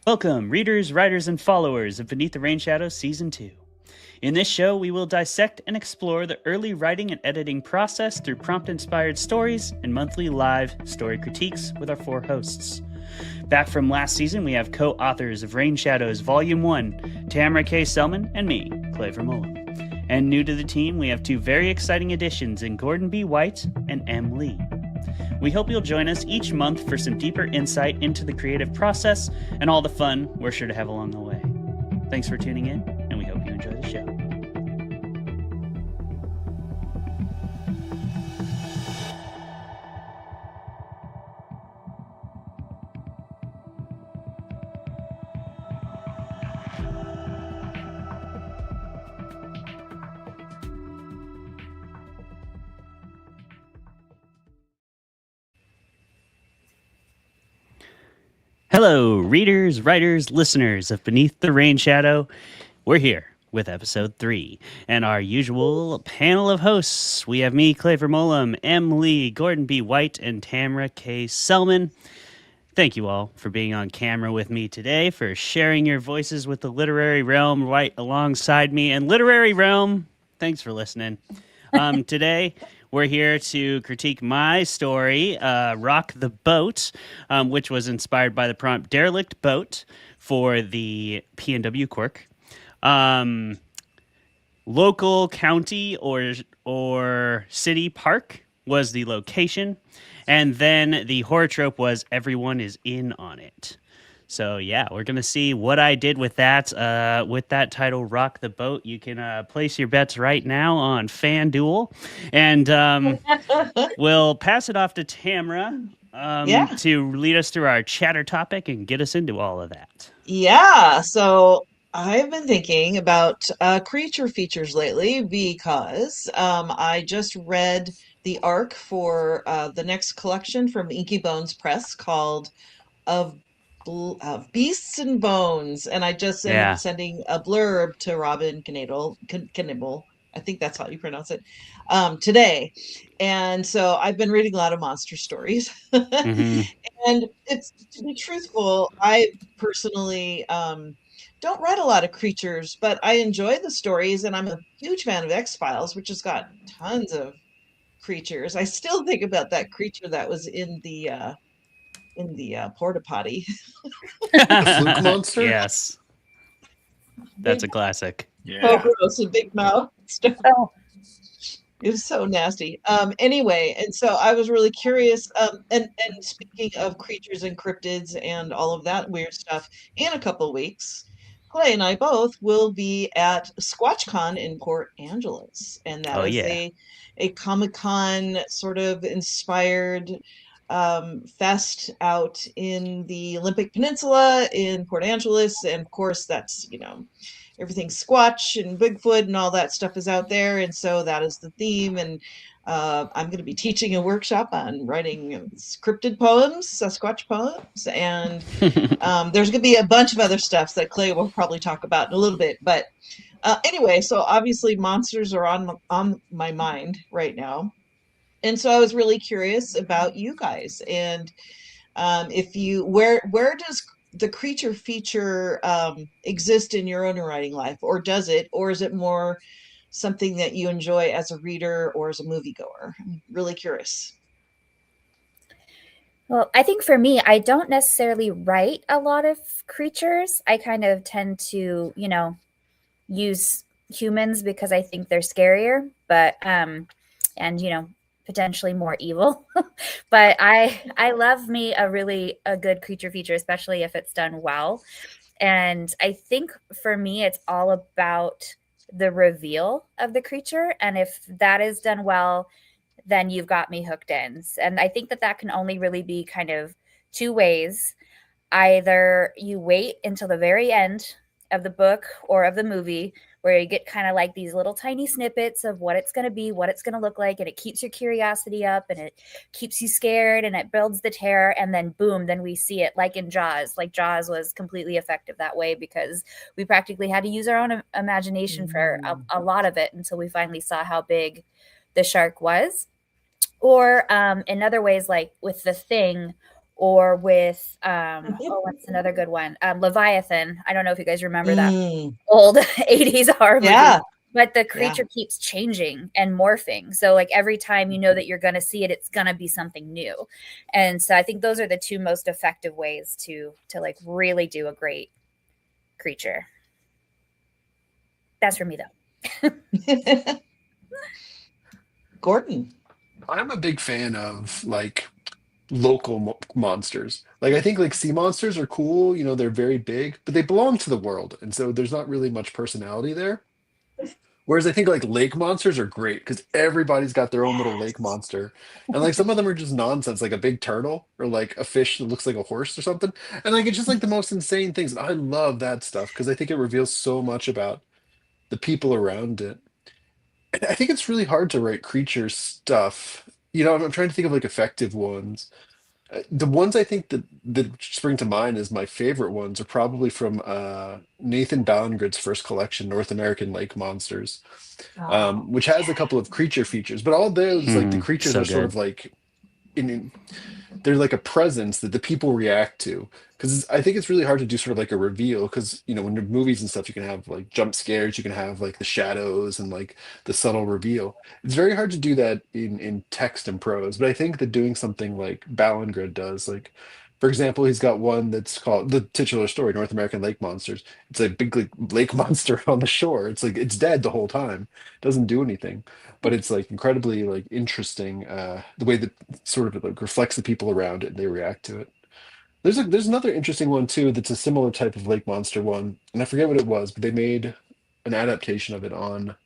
Welcome, readers, writers, and followers of Beneath the Rain Shadow Season 2. In this show, we will dissect and explore the early writing and editing process through prompt-inspired stories and monthly live story critiques with our four hosts. Back from last season, we have co-authors of Rain Shadows Volume 1, Tamara K. Selman, and me, Clay Vermulm. And new to the team, we have two very exciting additions in Gordon B. White and M. Lee. We hope you'll join us each month for some deeper insight into the creative process and all the fun we're sure to have along the way. Thanks for tuning in, and we hope you enjoy the show. Hello, readers, writers, listeners of Beneath the Rain Shadow. We're here with Episode 3, and our usual panel of hosts. We have me, Clay Vermulm, M. Lee, Gordon B. White, and Tamara K. Selman. Thank you all for being on camera with me today, for sharing your voices with the literary realm right alongside me. And literary realm, thanks for listening. Today, we're here to critique my story, Rock the Boat, which was inspired by the prompt Derelict Boat for the P&W Quirk. Local county or city park was the location. And then the horror trope was everyone is in on it. So yeah, we're going to see what I did with that title, Rock the Boat. You can place your bets right now on FanDuel. And we'll pass it off to Tamara to lead us through our chatter topic and get us into all of that. Yeah, so I've been thinking about creature features lately because I just read the arc for the next collection from Inky Bones Press called of Beasts and Bones, and I just am sending a blurb to Robin Knibble. I think that's how you pronounce it, today. And so I've been reading a lot of monster stories. Mm-hmm. And it's, to be truthful, I personally don't write a lot of creatures, but I enjoy the stories, and I'm a huge fan of X-Files, which has got tons of creatures. I still think about that creature that was in the porta potty. The fluke monster? Yes. That's a classic. Yeah. Oh, gross, a big mouth stuff. It was so nasty. Anyway, and so I was really curious. And speaking of creatures and cryptids and all of that weird stuff, in a couple of weeks, Clay and I both will be at SquatchCon in Port Angeles, and that is a Comic-Con sort of inspired fest out in the Olympic Peninsula in Port Angeles, and of course that's everything Squatch and Bigfoot and all that stuff is out there, and so that is the theme. And I'm going to be teaching a workshop on writing scripted poems, Sasquatch poems, and there's going to be a bunch of other stuff that Clay will probably talk about in a little bit. But anyway, so obviously monsters are on my mind right now, and so I was really curious about you guys, and if you where does the creature feature exist in your own writing life, or does it, or is it more something that you enjoy as a reader or as a moviegoer? I'm really curious. Well, I think for me, I don't necessarily write a lot of creatures. I kind of tend to, use humans because I think they're scarier, but and potentially more evil. But I love me a good creature feature, especially if it's done well. And I think for me, it's all about the reveal of the creature. And if that is done well, then you've got me hooked in. And I think that can only really be kind of two ways. Either you wait until the very end of the book or of the movie where you get kind of like these little tiny snippets of what it's going to be, what it's going to look like, and it keeps your curiosity up and it keeps you scared and it builds the terror, and then boom, then we see it, like in Jaws. Like Jaws was completely effective that way because we practically had to use our own imagination for a lot of it until we finally saw how big the shark was. Or in other ways, like with The Thing or with what's another good one? Leviathan. I don't know if you guys remember that old 80s horror movie. Yeah. But the creature keeps changing and morphing. So like every time you know that you're going to see it, it's going to be something new. And so I think those are the two most effective ways to like really do a great creature. That's for me though. Gordon. I'm a big fan of like local monsters. Like I think like sea monsters are cool, you know, they're very big, but they belong to the world, and so there's not really much personality there. Whereas I think like lake monsters are great because everybody's got their own little lake monster. And like some of them are just nonsense, like a big turtle or like a fish that looks like a horse or something. And like it's just like the most insane things. And I love that stuff because I think it reveals so much about the people around it. And I think it's really hard to write creature stuff. You know, I'm trying to think of like effective ones. The ones I think that spring to mind as my favorite ones are probably from Nathan Ballingrid's first collection, North American Lake Monsters, which has a couple of creature features, but all those like the creatures so are sort good. of like they're like a presence that the people react to. Because I think it's really hard to do sort of like a reveal. Because you know, when you're movies and stuff, you can have like jump scares, you can have like the shadows and like the subtle reveal. It's very hard to do that in text and prose. But I think that doing something like Ballingrid does, like for example, he's got one that's called the titular story, North American Lake Monsters. It's a big like, lake monster on the shore. It's like it's dead the whole time, doesn't do anything, but it's like incredibly like interesting the way that sort of like reflects the people around it and they react to it. There's another interesting one too that's a similar type of lake monster one, and I forget what it was, but they made an adaptation of it on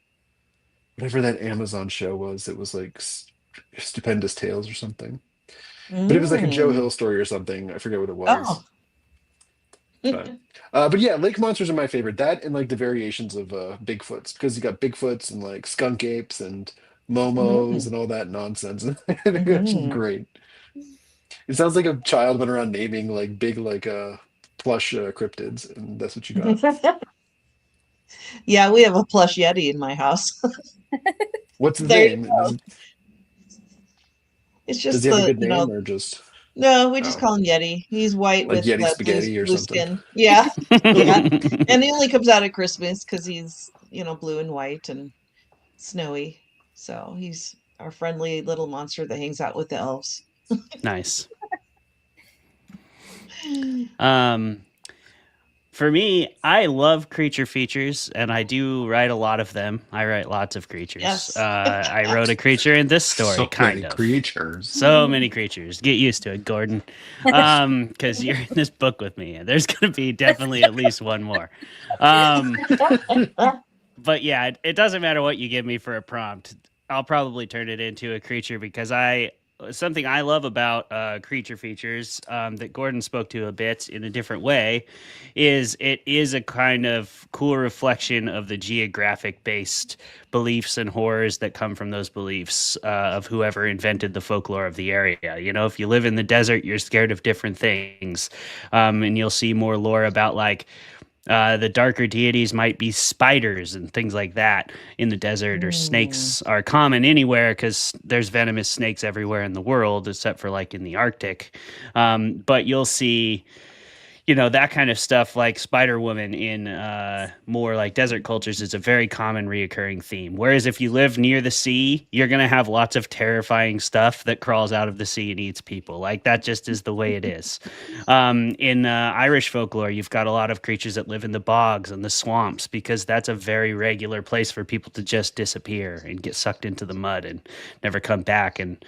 whatever that Amazon show was. It was like Stupendous Tales or something, but it was like a Joe Hill story or something. I forget what it was. But yeah, lake monsters are my favorite. That and like the variations of Bigfoots, because you got Bigfoots and like skunk apes and momos and all that nonsense. It's just great. It sounds like a child went around naming like big like plush cryptids, and that's what you got. Yeah, we have a plush Yeti in my house. What's his There you name? go. It's Does just he have a the, good name or just no, we just oh, call him Yeti. He's white like with Yeti blue, spaghetti or blue something? skin. Yeah, yeah. And he only comes out at Christmas because he's, blue and white and snowy. So he's our friendly little monster that hangs out with the elves. Nice. For me, I love creature features, and I do write a lot of them. I write lots of creatures. Yes. I wrote a creature in this story, So kind many of. creatures. So many creatures. Get used to it, Gordon. Because you're in this book with me, and there's going to be definitely at least one more. But yeah, it doesn't matter what you give me for a prompt. I'll probably turn it into a creature because something I love about creature features that Gordon spoke to a bit in a different way is it is a kind of cool reflection of the geographic based beliefs and horrors that come from those beliefs of whoever invented the folklore of the area. You know, if you live in the desert, you're scared of different things, and you'll see more lore about like the darker deities might be spiders and things like that in the desert, or snakes are common anywhere because there's venomous snakes everywhere in the world, except for like in the Arctic. But you'll see, that kind of stuff like Spider Woman in more like desert cultures is a very common reoccurring theme. Whereas if you live near the sea, you're going to have lots of terrifying stuff that crawls out of the sea and eats people. Like that just is the way it is. In Irish folklore, you've got a lot of creatures that live in the bogs and the swamps because that's a very regular place for people to just disappear and get sucked into the mud and never come back. And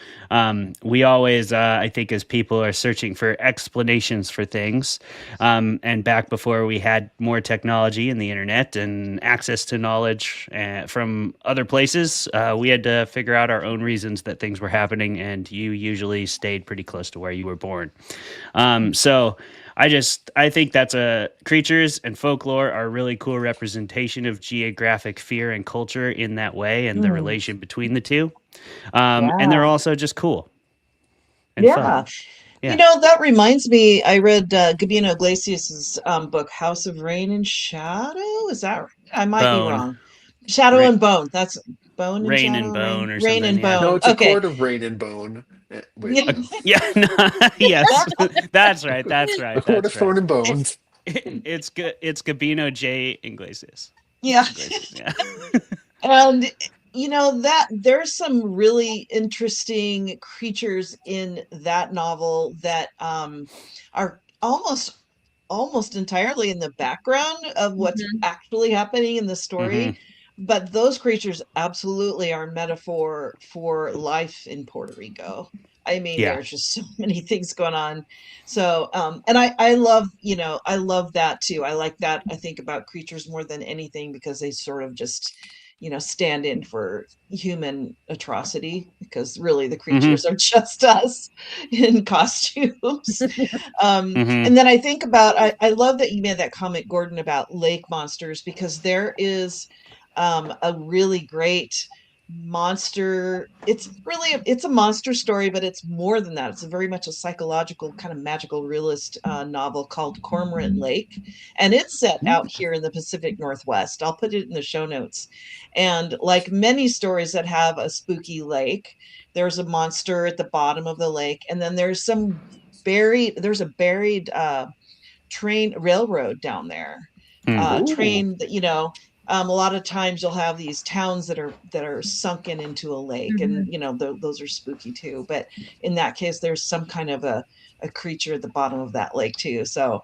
we always, I think, as people are searching for explanations for things, and back before we had more technology and the internet and access to knowledge from other places, we had to figure out our own reasons that things were happening, and you usually stayed pretty close to where you were born. So I think that's creatures and folklore are a really cool representation of geographic fear and culture in that way, and the relation between the two. And they're also just cool and fun. Yeah. That reminds me, I read Gabino Iglesias's book, House of Rain and Shadow. Is that right? I might be Bone. wrong. Shadow and Bone. That's Bone and Rain Shadow. and Bone or Rain something. and Yeah. Bone. No, it's a Okay. court of rain and bone. Wait, Yeah, yes, that's right. That's a right. court of That's thorn right. and bones. It's good. It's Gabino J. Iglesias. Yeah. Iglesias. Yeah. And that there's some really interesting creatures in that novel that are almost entirely in the background of what's Mhm. actually happening in the story. Mm-hmm. But those creatures absolutely are metaphor for life in Puerto Rico. I mean, Yeah. there's just so many things going on. So, and I love, I love that too. I like that. I think about creatures more than anything because they sort of just, stand in for human atrocity because really the Mm-hmm. creatures are just us in costumes. Mm-hmm. And then I think about, I love that you made that comment, Gordon, about lake monsters because there is a really great monster. It's a monster story, but it's more than that. It's a very much a psychological kind of magical realist novel called Cormorant Lake, and it's set out here in the Pacific Northwest. I'll put it in the show notes. And like many stories that have a spooky lake, there's a monster at the bottom of the lake, and then there's a buried train railroad down there. Ooh. Train that a lot of times you'll have these towns that are sunken into a lake, and Mhm. those are spooky too. But in that case, there's some kind of a creature at the bottom of that lake too. So,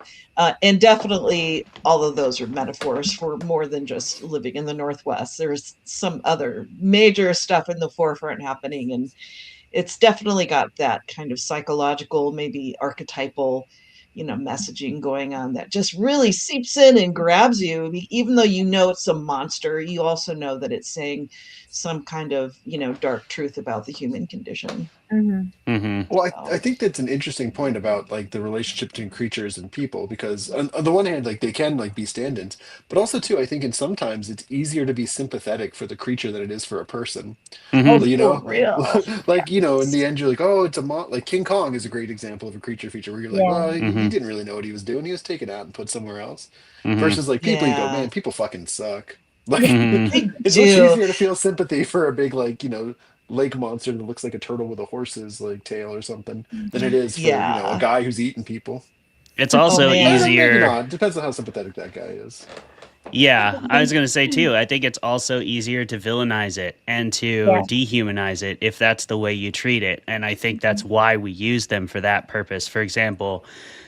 and definitely all of those are metaphors for more than just living in the Northwest. There's some other major stuff in the forefront happening, and it's definitely got that kind of psychological, maybe archetypal, messaging going on that just really seeps in and grabs you. Even though it's a monster, you also know that it's saying some kind of, dark truth about the human condition. Mhm. Mm-hmm. Well, I So, think that's an interesting point about like the relationship between creatures and people because on the one hand, like they can like be stand-ins, but also too, I think in sometimes it's easier to be sympathetic for the creature than it is for a person. Mm-hmm. oh, You for know, real. like in the end, you're like, oh, it's a like King Kong is a great example of a creature feature where you're like, Yeah. well, he Mm-hmm. didn't really know what he was doing. He was taken out and put somewhere else. Mm-hmm. Versus like people, you go, Yeah, man, people fucking suck. Yeah. Like Mm-hmm. they it's much do. easier to feel sympathy for a big like lake monster that looks like a turtle with a horse's like tail or something than it is for a Yeah. guy who's eating people. It's Oh also man. Maybe easier. not. Depends on how sympathetic that guy is. Yeah, I was going to say too, I think it's also easier to villainize it and to Yeah. dehumanize it if that's the way you treat it. And I think that's why we use them for that purpose. For example,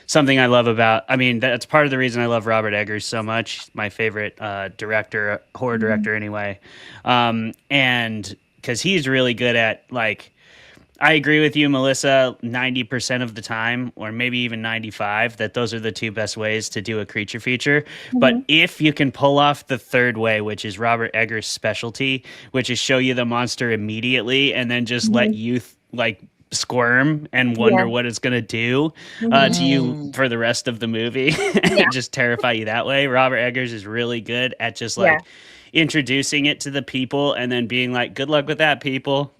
something I love about, I mean, that's part of the reason I love Robert Eggers so much, my favorite director, horror Mhm. director anyway. And because he's really good at like, I agree with you, Melissa, 90% of the time, or maybe even 95, that those are the two best ways to do a creature feature. But Mhm. if you can pull off the third way, which is Robert Eggers' specialty, which is show you the monster immediately and then just let Mhm. you like squirm and Yeah. wonder what it's going to do Mhm. to you Mm. for the rest of the movie Yeah. and just terrify you that way. Robert Eggers is really good at just Yeah. like introducing it to the people and then being like, good luck with that, people.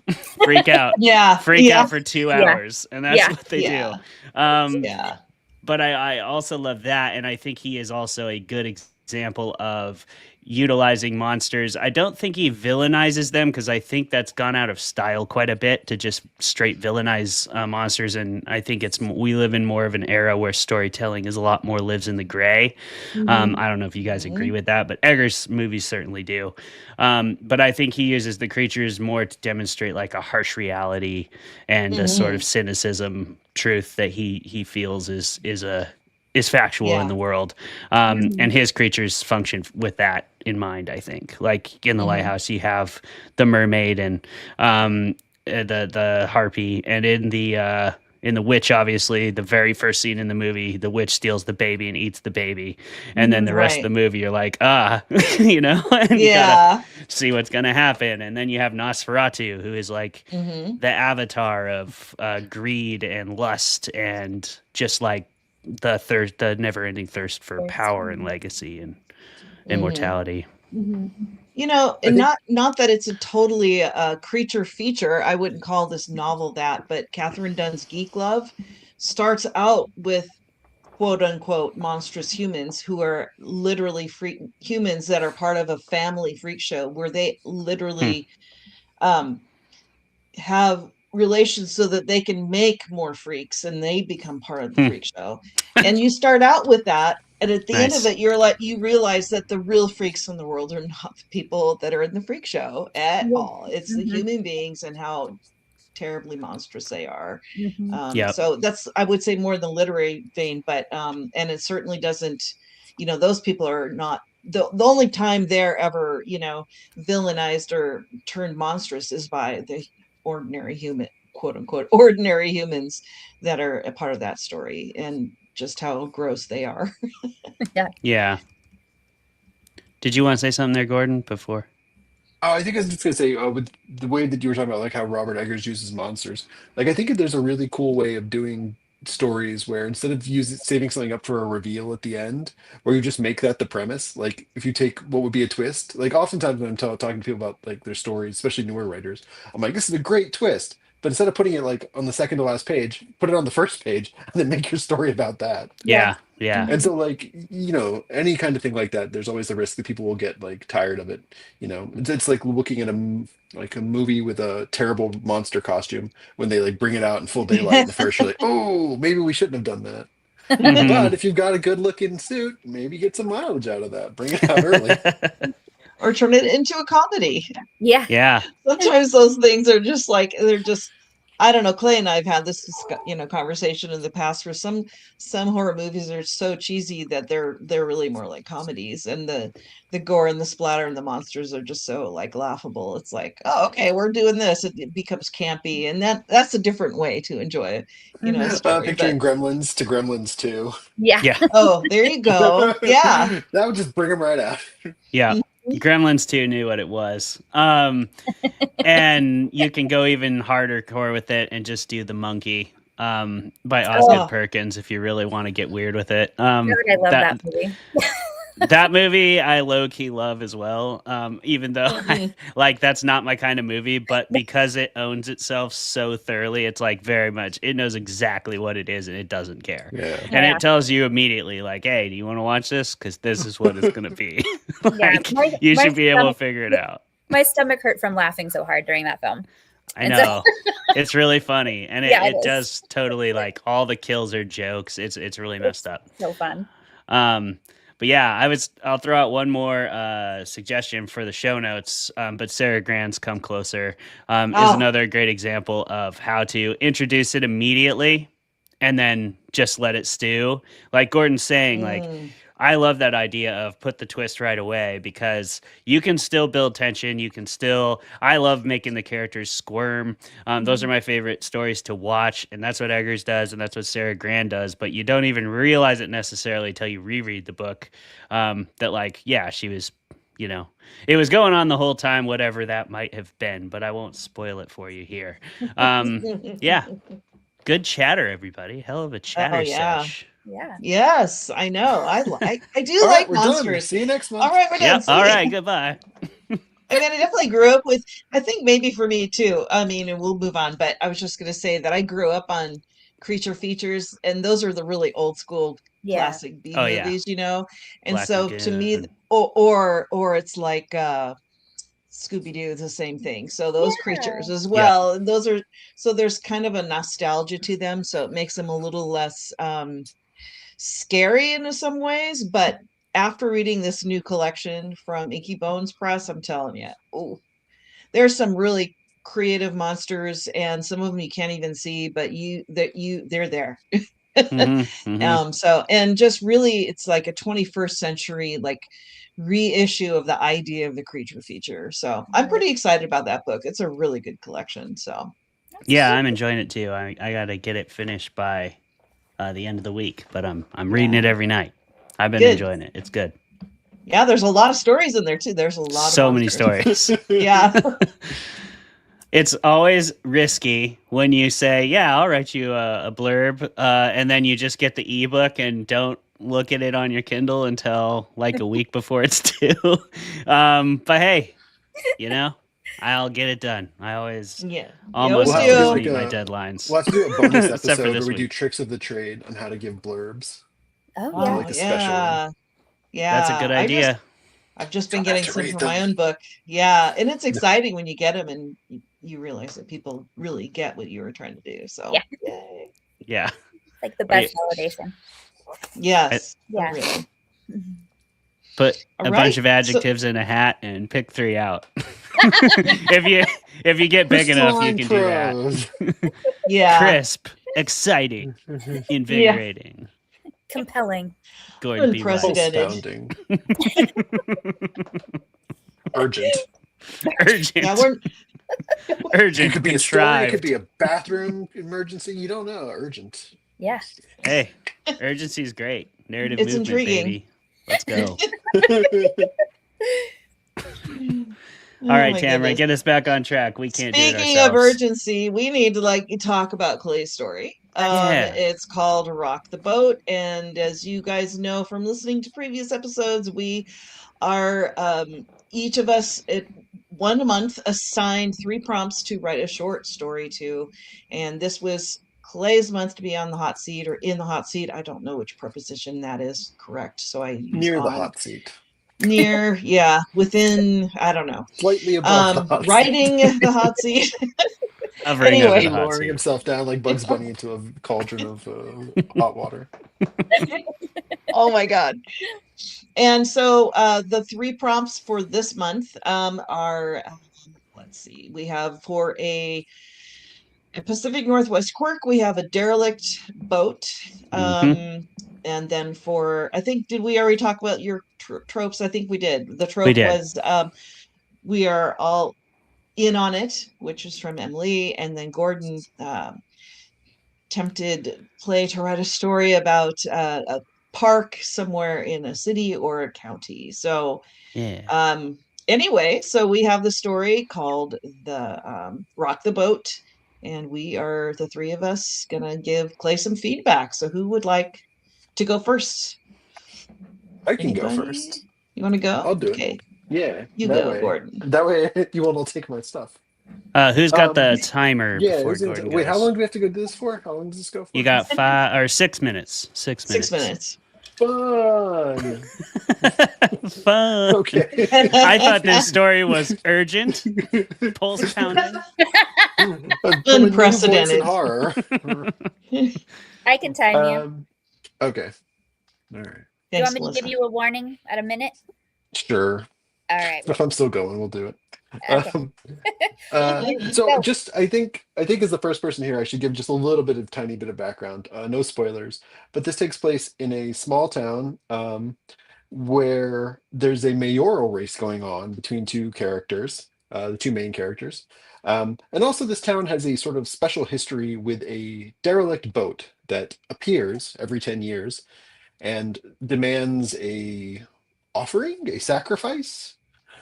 Freak out, Yeah. freak Yeah. out for two Yeah. hours, and that's Yeah. what they do. Yeah. Um, Yeah. but I also love that, and I think he is also a good example of utilizing monsters. I don't think he villainizes them because I think that's gone out of style quite a bit to just straight villainize monsters, and I think we live in more of an era where storytelling is a lot more lives in the gray. Mhm. I don't know if you guys agree Mhm. with that, but Eggers movies certainly do. But I think he uses the creatures more to demonstrate like a harsh reality and a sort of Mhm. cynicism truth that he feels is factual in Yeah. the world. Mhm. And his creatures function with that in mind, I think. Like in the Mhm. lighthouse, you have the mermaid and the harpy, and in the witch, obviously, the very first scene in the movie, the witch steals the baby and eats the baby, and then Mhm. the rest of the Right. movie, you're like, and you gotta Yeah. see what's gonna happen, and then you have Nosferatu, who is like Mhm. the avatar of greed and lust and just like the never-ending thirst for There's- power and legacy and Mhm. immortality. Mhm. I And think not that it's a totally creature feature. I wouldn't call this novel that, but Catherine Dunn's Geek Love starts out with quote unquote monstrous humans who are literally freak humans that are part of a family freak show where they Hmm. literally um have relations so that they can make more freaks and they become part of the freak show. And you start out with that. And at the end of it, you realize that the real freaks in the world are not the people that are in the freak show at all. It's the human beings and how terribly monstrous they are. So that's, I would say, more in the literary vein, but and it certainly doesn't, those people are not the only time they're ever, villainized or turned monstrous is by the ordinary human, quote unquote, ordinary humans that are a part of that story, and just how gross they are. Yeah. Did you want to say something there, Gordon, before? Oh, I think I was just gonna say, with the way that you were talking about, like how Robert Eggers uses monsters. Like, I think that there's a really cool way of doing stories where instead of saving something up for a reveal at the end, where you just make that the premise. Like, if you take what would be a twist, like oftentimes when I'm talking to people about like their stories, especially newer writers, I'm like, this is a great twist. But instead of putting it like on the second to last page, put it on the first page, and then make your story about that. Yeah. And so, like, any kind of thing like that, there's always the risk that people will get like tired of it. It's like looking at like a movie with a terrible monster costume when they like bring it out in full daylight in the first. You're like, oh, maybe we shouldn't have done that. But if you've got a good looking suit, maybe get some mileage out of that. Bring it out early. Or turn it into a comedy. Yeah. Sometimes those things are just like, I don't know. Clay and I have had this, conversation in the past where some horror movies are so cheesy that they're really more like comedies, and the gore and the splatter and the monsters are just so like laughable. It's like, oh, okay, we're doing this. It becomes campy, and that's a different way to enjoy, a story. Picturing Gremlins to Gremlins 2. Yeah. Oh, there you go. Yeah. That would just bring them right out. Yeah. Gremlins 2 knew what it was. And you can go even harder core with it and just do The Monkey by Osgood Perkins if you really want to get weird with it. I love that movie. That movie I low-key love as well, even though that's not my kind of movie, but because it owns itself so thoroughly, it's like very much, it knows exactly what it is and it doesn't care. And it tells you immediately like, hey, do you want to watch this? Because this is what it's going to be. You should be able to figure it out. My stomach hurt from laughing so hard during that film. I know. It's really funny. And it does totally, like, all the kills are jokes. It's really messed up. So fun. But yeah, I'll throw out one more suggestion for the show notes. But Sarah Grant's Come Closer is another great example of how to introduce it immediately and then just let it stew. Like Gordon's saying, like, I love that idea of put the twist right away, because you can still build tension. I love making the characters squirm. Those are my favorite stories to watch. And that's what Eggers does. And that's what Sarah Grant does. But you don't even realize it necessarily until you reread the book. That like, yeah, she was, it was going on the whole time, whatever that might have been, but I won't spoil it for you here. Yeah. Good chatter, everybody. Hell of a chatter sesh. Yeah. Yes, I know. I do All like right, monsters. Done. See you next month. All right, we're done. All right, goodbye. I definitely grew up with, I think maybe for me too, and we'll move on, but I was just going to say that I grew up on creature features, and those are the really old school classic B movies, And Black so Lagoon. to me, or it's like Scooby-Doo is the same thing. So those creatures as well, and those are, so there's kind of a nostalgia to them, so it makes them a little less scary in some ways. But after reading this new collection from Inky Bones Press, I'm telling you, there's some really creative monsters, and some of them you can't even see, but they're there. So, and just really, it's like a 21st century like reissue of the idea of the creature feature. So I'm pretty excited about that book. It's a really good collection. So yeah, I'm enjoying it too. I gotta get it finished by the end of the week, but I'm reading it every night. I've been enjoying it. It's good. Yeah, there's a lot of stories in there too. There's a lot so of many stories. Yeah. It's always risky when you say, yeah, I'll write you a blurb, and then you just get the ebook and don't look at it on your Kindle until like a week before it's due. But hey, I'll get it done. I always almost always meet my deadlines. We'll have to do a bonus Except for episode this where we do week. tricks of the trade on how to give blurbs. Oh, yeah. Like a special one. Yeah. That's a good idea. I've just been getting some for my own book. Yeah. And it's exciting when you get them and you realize that people really get what you were trying to do. So Yeah. yay. Yeah. It's like the Wait. best validation. Yes. Yeah. Really. Put All a right. bunch of adjectives in a hat and pick 3 out. if you get big enough, you Crystalline can do that. prose. Yeah. Crisp, exciting, invigorating. Compelling. Going to be right. Unprecedented. Pulse-pounding. Urgent. Urgent. Yeah, we're Urgent. It could be a story. It Contrived. could be a bathroom emergency. You don't know. Urgent. Yeah. Hey, urgency is great. Narrative It's movement, intriguing. baby. Let's go. Oh All right, my Tamara, goodness. get us back on track. We can't do it Speaking ourselves. of urgency, we need to talk about Clay's story. Yeah. It's called Rock the Boat, and as you guys know from listening to previous episodes, we are each of us at 1 month assigned 3 prompts to write a short story to, and this was Clay's month to be on the hot seat or in the hot seat. I don't know which preposition that is correct, so I use Near the on. hot seat. Near, yeah, within, I don't know. Slightly above the hot Riding seat. the hot seat. Hovering Anyway. over the hot Lowering seat. himself down like Bugs Bunny into a cauldron of hot water. Oh my God. And so the 3 prompts for this month are, let's see, we have for a Pacific Northwest quirk, we have a derelict boat. And then for, I think, did we already talk about your tropes? I think we did. The trope did. was we are all in on it, which is from Emily. And then Gordon tempted Clay to write a story about a park somewhere in a city or a county. So Yeah. anyway, so we have the story called the Rock the Boat, and we are the 3 of us gonna give Clay some feedback. So who would like to go first? I can Anybody? go first. You want to go? I'll do it. Okay, Yeah. you that go, way. Gordon. That way you won't all take my stuff. Who's got the timer Yeah. before Gordon Wait, how goes? long do we have to go do this for? How long does this go for? You got 5 or 6 minutes. 6 minutes. 6 minutes. Fun. Fun. Okay. I thought this story was urgent, pulse pounding. Unprecedented. Horror. I can time you. Okay. All right. Do you Thanks, want me to Melissa. give you a warning at a minute? Sure. All right. If I'm still going, we'll do it. Okay. So just I think as the first person here, I should give just a little bit of tiny bit of background. No spoilers, but this takes place in a small town where there's a mayoral race going on between 2 characters, the 2 main characters. And also this town has a sort of special history with a derelict boat that appears every 10 years and demands a offering, a sacrifice.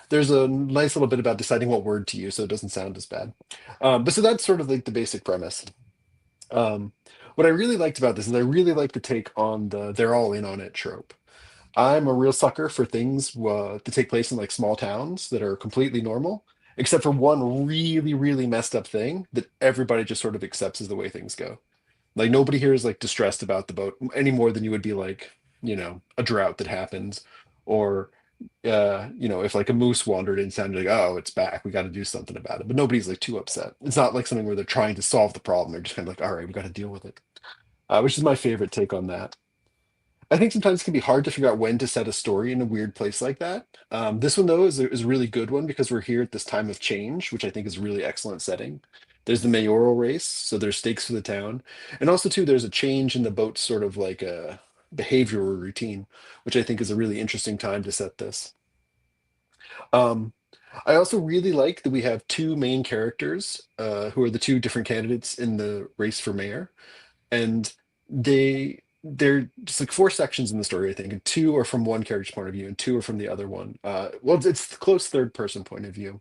There's a nice little bit about deciding what word to use so it doesn't sound as bad. But so that's sort of like the basic premise. What I really liked about this is I really like the take on the they're all in on it trope. I'm a real sucker for things to take place in like small towns that are completely normal, except for one really, really messed up thing that everybody just sort of accepts as the way things go. Like nobody here is like distressed about the boat any more than you would be like, a drought that happens, or if like a moose wandered in town, you're like, oh, it's back. We got to do something about it. But nobody's like too upset. It's not like something where they're trying to solve the problem. They're just kind of like, all right, we got to deal with it. Which is my favorite take on that. I think sometimes it can be hard to figure out when to set a story in a weird place like that. This one, though, is a really good one because we're here at this time of change, which I think is a really excellent setting. There's the mayoral race, so there's stakes for the town. And also, too, there's a change in the boat's sort of like a behavioral routine, which I think is a really interesting time to set this. Um, I also really like that we have 2 main characters who are the 2 different candidates in the race for mayor, and they're just like 4 sections in the story, I think, and 2 are from one character's point of view, and 2 are from the other one. Well, it's the close third person point of view,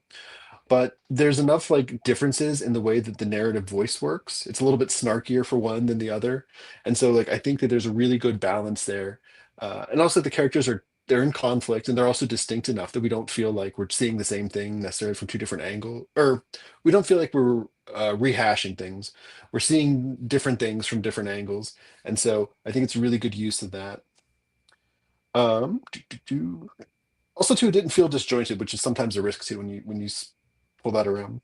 but there's enough like differences in the way that the narrative voice works. It's a little bit snarkier for one than the other, and so like I think that there's a really good balance there, and also the characters they're in conflict and they're also distinct enough that we don't feel like we're seeing the same thing necessarily from 2 different angles, or we don't feel like we're rehashing things. We're seeing different things from different angles, and so I think it's a really good use of that. Um, also, too, it didn't feel disjointed, which is sometimes a risk too when you pull that around.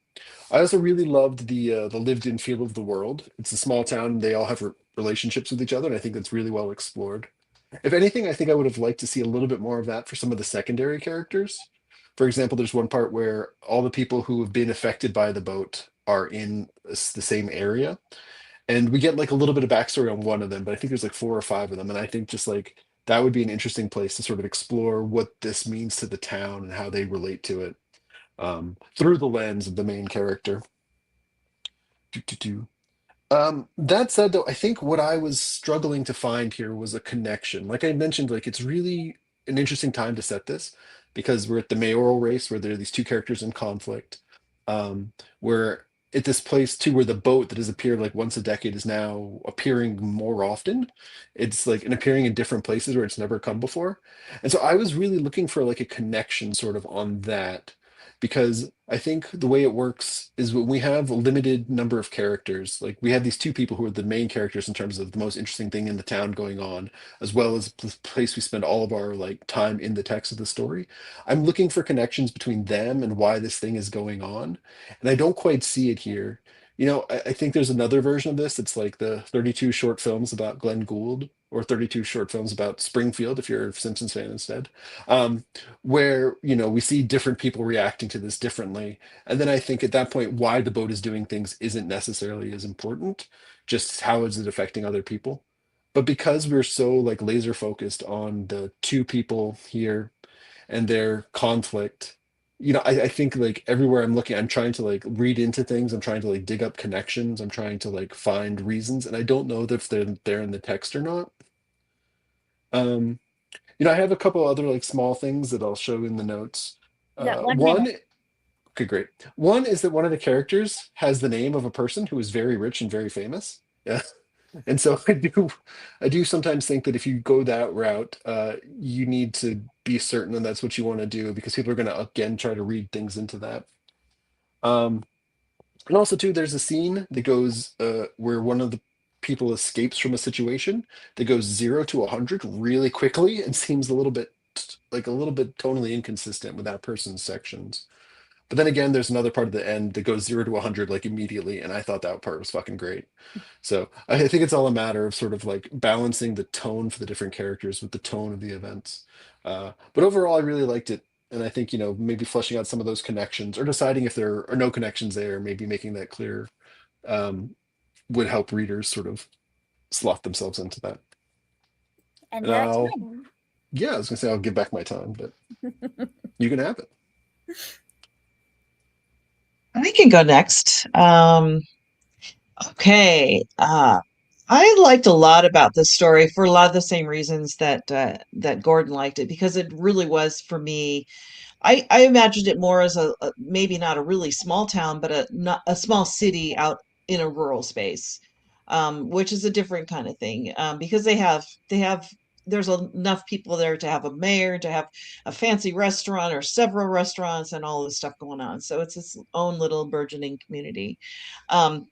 I also really loved the lived-in feel of the world. It's a small town; they all have relationships with each other, and I think that's really well explored. If anything, I think I would have liked to see a little bit more of that for some of the secondary characters. For example, there's one part where all the people who have been affected by the boat are in the same area, and we get like a little bit of backstory on one of them, but I think there's like four or five of them, and I think just like that would be an interesting place to sort of explore what this means to the town and how they relate to it through the lens of the main character. Do, do, do. That said, though, I think what I was struggling to find here was a connection. Like I mentioned, like it's really an interesting time to set this because we're at the mayoral race where there are these two characters in conflict. We're at this place too where the boat that has appeared like once a decade is now appearing more often. It's like and appearing in different places where it's never come before. And so I was really looking for like a connection sort of on that because I think the way it works is when we have a limited number of characters, like we have these two people who are the main characters in terms of the most interesting thing in the town going on, as well as the place we spend all of our like time in the text of the story. I'm looking for connections between them and why this thing is going on, and I don't quite see it here. I think there's another version of this. It's like the 32 short films about Glenn Gould, or 32 short films about Springfield, if you're a Simpsons fan instead. Um, where we see different people reacting to this differently, and then I think at that point why the boat is doing things isn't necessarily as important, just how is it affecting other people. But because we're so like laser focused on the two people here and their conflict, I think like everywhere I'm looking, I'm trying to like read into things, I'm trying to like dig up connections, I'm trying to like find reasons, and I don't know if they're there in the text or not. um I have a couple other like small things that I'll show in the notes. You got one One, minute. okay, great. One is that one of the characters has the name of a person who is very rich and very famous. Yeah. And so I do sometimes think that if you go that route, you need to be certain that that's what you want to do because people are going to again try to read things into that. Um, and also, too, there's a scene that goes where one of the people escapes from a situation that goes 0 to 100 really quickly and seems a little bit tonally inconsistent with that person's sections. But then again, there's another part of the end that goes 0 to 100 like immediately, and I thought that part was fucking great. So I think it's all a matter of sort of like balancing the tone for the different characters with the tone of the events. But overall, I really liked it, and I think maybe fleshing out some of those connections or deciding if there are no connections there, maybe making that clear um, would help readers sort of slot themselves into that. And And that's I'll, mine. yeah, I was gonna say I'll give back my time, but you can have it. I can go next. Okay. I liked a lot about this story for a lot of the same reasons that Gordon liked it because it really was for me. I imagined it more as a maybe not a really small town, but not a small city out in a rural space, which is a different kind of thing because they have there's enough people there to have a mayor, to have a fancy restaurant or several restaurants and all this stuff going on. So it's its own little burgeoning community.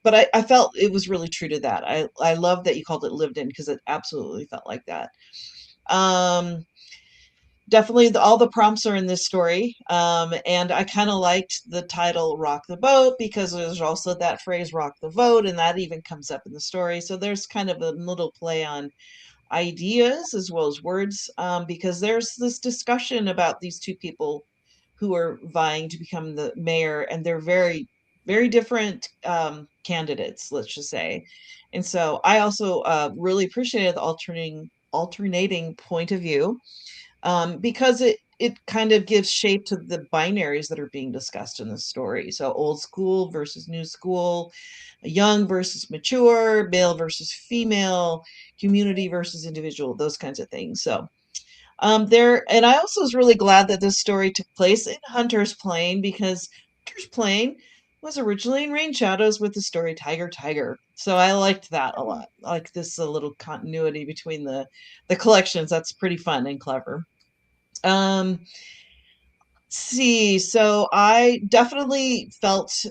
But I felt it was really true to that. I love that you called it lived in because it absolutely felt like that. Um, Definitely all the prompts are in this story. And I kind of liked the title Rock the Boat because there's also that phrase rock the vote, and that even comes up in the story. So there's kind of a little play on ideas as well as words because there's this discussion about these two people who are vying to become the mayor, and they're very, very different candidates, let's just say. And so I also really appreciated the alternating point of view because it kind of gives shape to the binaries that are being discussed in the story. So old school versus new school, young versus mature, male versus female, community versus individual, those kinds of things. So there, and I also was really glad that this story took place in Hunter's Plain because Hunter's Plain was originally in Rain Shadows with the story Tiger Tiger. So I liked that a lot. I like this a little continuity between the collections. That's pretty fun and clever. Um, see, so I definitely felt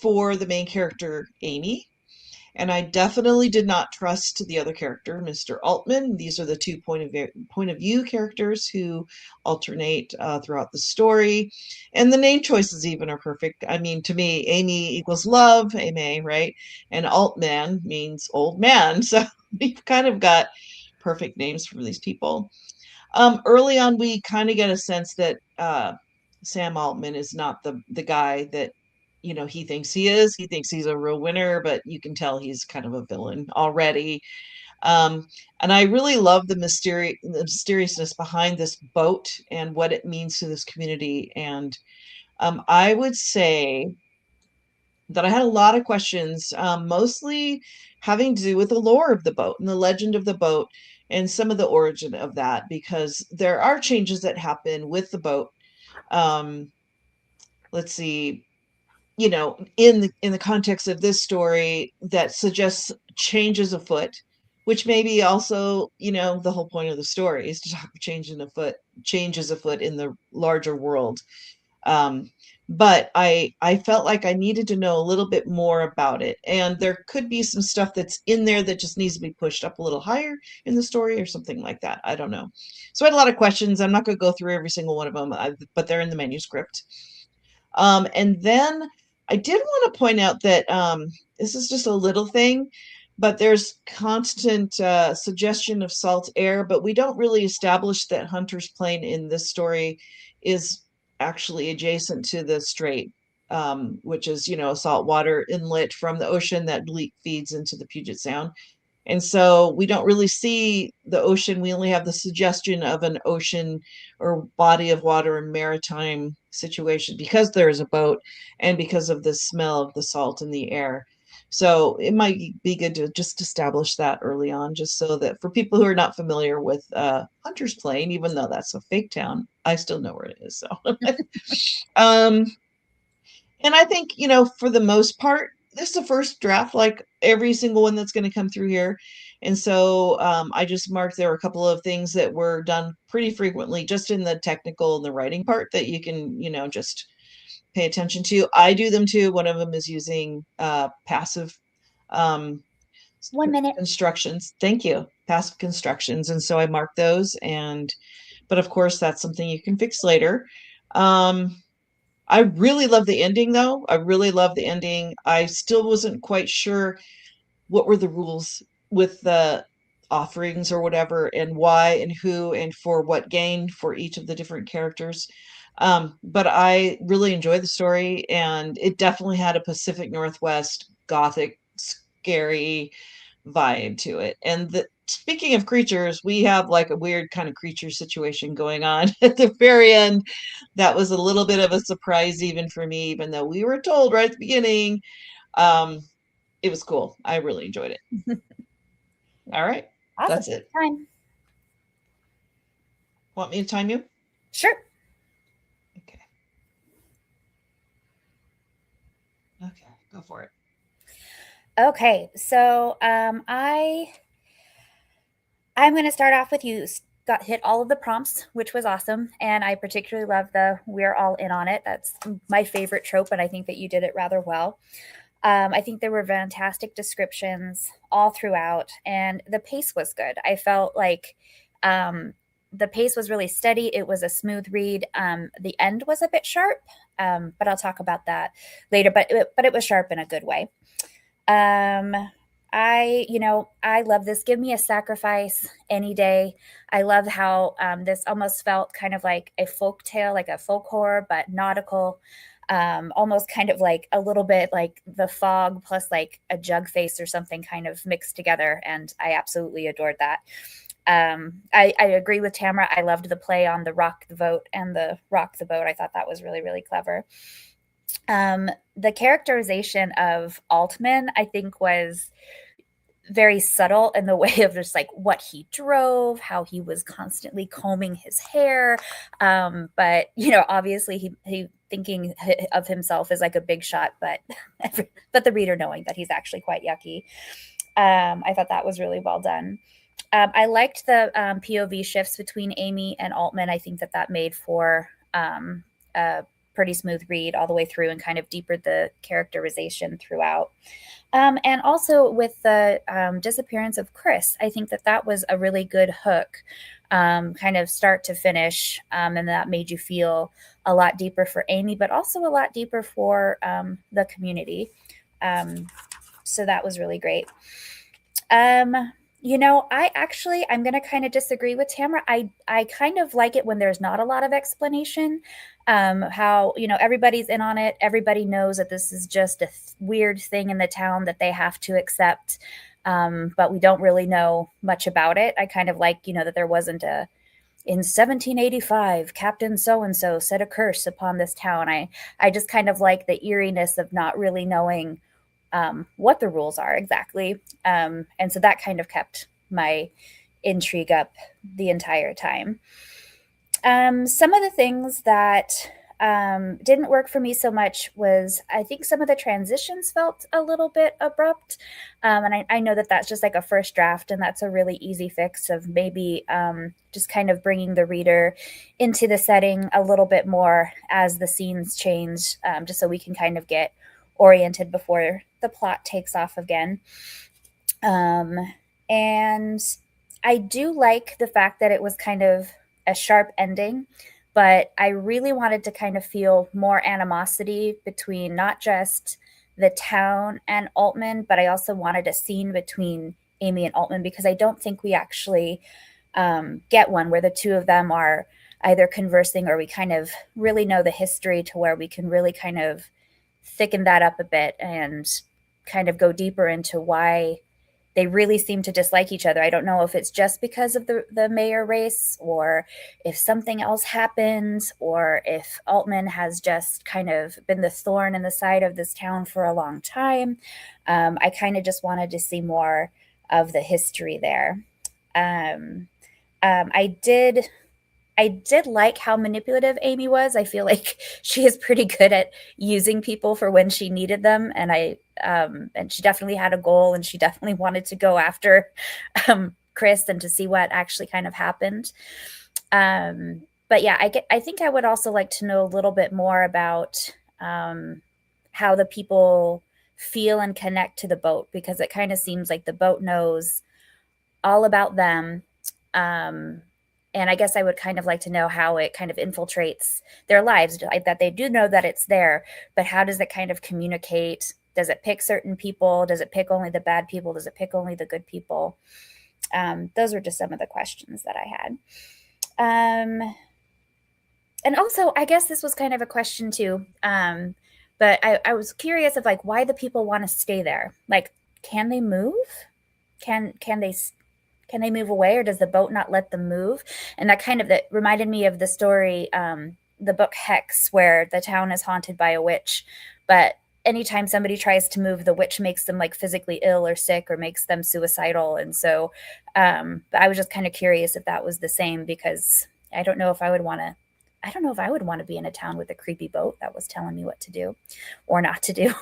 for the main character, Amy. And I definitely did not trust the other character, Mr. Altman. These are the two point of view characters who alternate throughout the story. And the name choices even are perfect. I mean, to me, Amy equals love, Amy, right? And Altman means old man. So we've kind of got perfect names for these people. Early on, we kind of get a sense that Sam Altman is not the guy that he thinks he is. He thinks he's a real winner, but you can tell he's kind of a villain already. Um, and I really love the mysteriousness behind this boat and what it means to this community. And I would say that I had a lot of questions, mostly having to do with the lore of the boat and the legend of the boat and some of the origin of that, because there are changes that happen with the boat. Um, let's see, in the context of this story that suggests changes afoot, which may be also, the whole point of the story is to talk about changes afoot in the larger world. Um, but I felt like I needed to know a little bit more about it, and there could be some stuff that's in there that just needs to be pushed up a little higher in the story or something like that. I don't know. So I had a lot of questions. I'm not going to go through every single one of them, but they're in the manuscript. And then I did want to point out that this is just a little thing, but there's constant suggestion of salt air, but we don't really establish that Hunter's Plain in this story is actually adjacent to the strait, which is, a saltwater inlet from the ocean that feeds into the Puget Sound. And so we don't really see the ocean. We only have the suggestion of an ocean or body of water and maritime situation because there is a boat and because of the smell of the salt in the air. So it might be good to just establish that early on, just so that for people who are not familiar with Hunter's Plain, even though that's a fake town, I still know where it is. So, um, and I think, for the most part, this is the first draft, like every single one that's going to come through here. And so I just marked there were a couple of things that were done pretty frequently, just in the technical and the writing part that you can, just pay attention to. I do them too. One of them is using passive um, 1 minute. constructions. Thank you. Passive constructions. And so I marked those. But of course, that's something you can fix later. I really love the ending, though. I really love the ending. I still wasn't quite sure what were the rules with the offerings or whatever, and why and who and for what gain for each of the different characters. But I really enjoyed the story, and it definitely had a Pacific Northwest gothic, scary vibe to it. And speaking of creatures, we have like a weird kind of creature situation going on at the very end. That was a little bit of a surprise even for me, even though we were told right at the beginning. Um, it was cool. I really enjoyed it. All right. Awesome. That's it. Time. Want me to time you? Sure. Okay. Okay, go for it. Okay, so I'm going to start off with you hit all of the prompts, which was awesome, and I particularly love the "we're all in on it." That's my favorite trope, and I think that you did it rather well. I think there were fantastic descriptions all throughout, and the pace was good. I felt like the pace was really steady. It was a smooth read. The end was a bit sharp, but I'll talk about that later. But it was sharp in a good way. I love this. Give me a sacrifice any day. I love how this almost felt kind of like a folk tale, like a folk horror, but nautical. Almost kind of like a little bit like The Fog plus like a Jug Face or something kind of mixed together. And I absolutely adored that. I agree with Tamara. I loved the play on the rock the vote and the rock the boat. I thought that was really, really clever. The characterization of Altman, I think, was very subtle in the way of just like what he drove, how he was constantly combing his hair. But obviously he thinking of himself as like a big shot, but the reader knowing that he's actually quite yucky. I thought that was really well done. I liked the POV shifts between Amy and Altman. I think that made for a pretty smooth read all the way through and kind of deepened the characterization throughout. And also with the disappearance of Chris, I think that that was a really good hook, kind of start to finish. And that made you feel a lot deeper for Amy, but also a lot deeper for the community. So that was really great. You know, I'm going to kind of disagree with Tamara. I kind of like it when there's not a lot of explanation. How, you know, everybody's in on it. Everybody knows that this is just a weird thing in the town that they have to accept. But we don't really know much about it. I kind of like, you know, that there wasn't in 1785, Captain so-and-so set a curse upon this town. I just kind of like the eeriness of not really knowing what the rules are exactly. And so that kind of kept my intrigue up the entire time. Some of the things that didn't work for me so much was, I think some of the transitions felt a little bit abrupt. And I know that that's just like a first draft, and that's a really easy fix of maybe just kind of bringing the reader into the setting a little bit more as the scenes change, just so we can kind of get oriented before the plot takes off again. And I do like the fact that it was kind of a sharp ending, but I really wanted to kind of feel more animosity between not just the town and Altman, but I also wanted a scene between Amy and Altman, because I don't think we actually get one where the two of them are either conversing or we kind of really know the history to where we can really kind of thicken that up a bit and kind of go deeper into why they really seem to dislike each other. I don't know if it's just because of the mayor race, or if something else happened, or if Altman has just kind of been the thorn in the side of this town for a long time. I kind of just wanted to see more of the history there. I did like how manipulative Amy was. I feel like she is pretty good at using people for when she needed them. And and she definitely had a goal, and she definitely wanted to go after Chris and to see what actually kind of happened. But yeah, I think I would also like to know a little bit more about how the people feel and connect to the boat, because it kind of seems like the boat knows all about them. And I guess I would kind of like to know how it kind of infiltrates their lives, like that they do know that it's there, but how does it kind of communicate? Does it pick certain people? Does it pick only the bad people? Does it pick only the good people? Those were just some of the questions that I had. And also, I guess this was kind of a question too. But I was curious of like why the people want to stay there. Like, can they move? Can they move away, or does the boat not let them move? And that reminded me of the story, the book Hex, where the town is haunted by a witch, but anytime somebody tries to move, the witch makes them like physically ill or sick or makes them suicidal. And so I was just kind of curious if that was the same, because I don't know if I would want to be in a town with a creepy boat that was telling me what to do or not to do.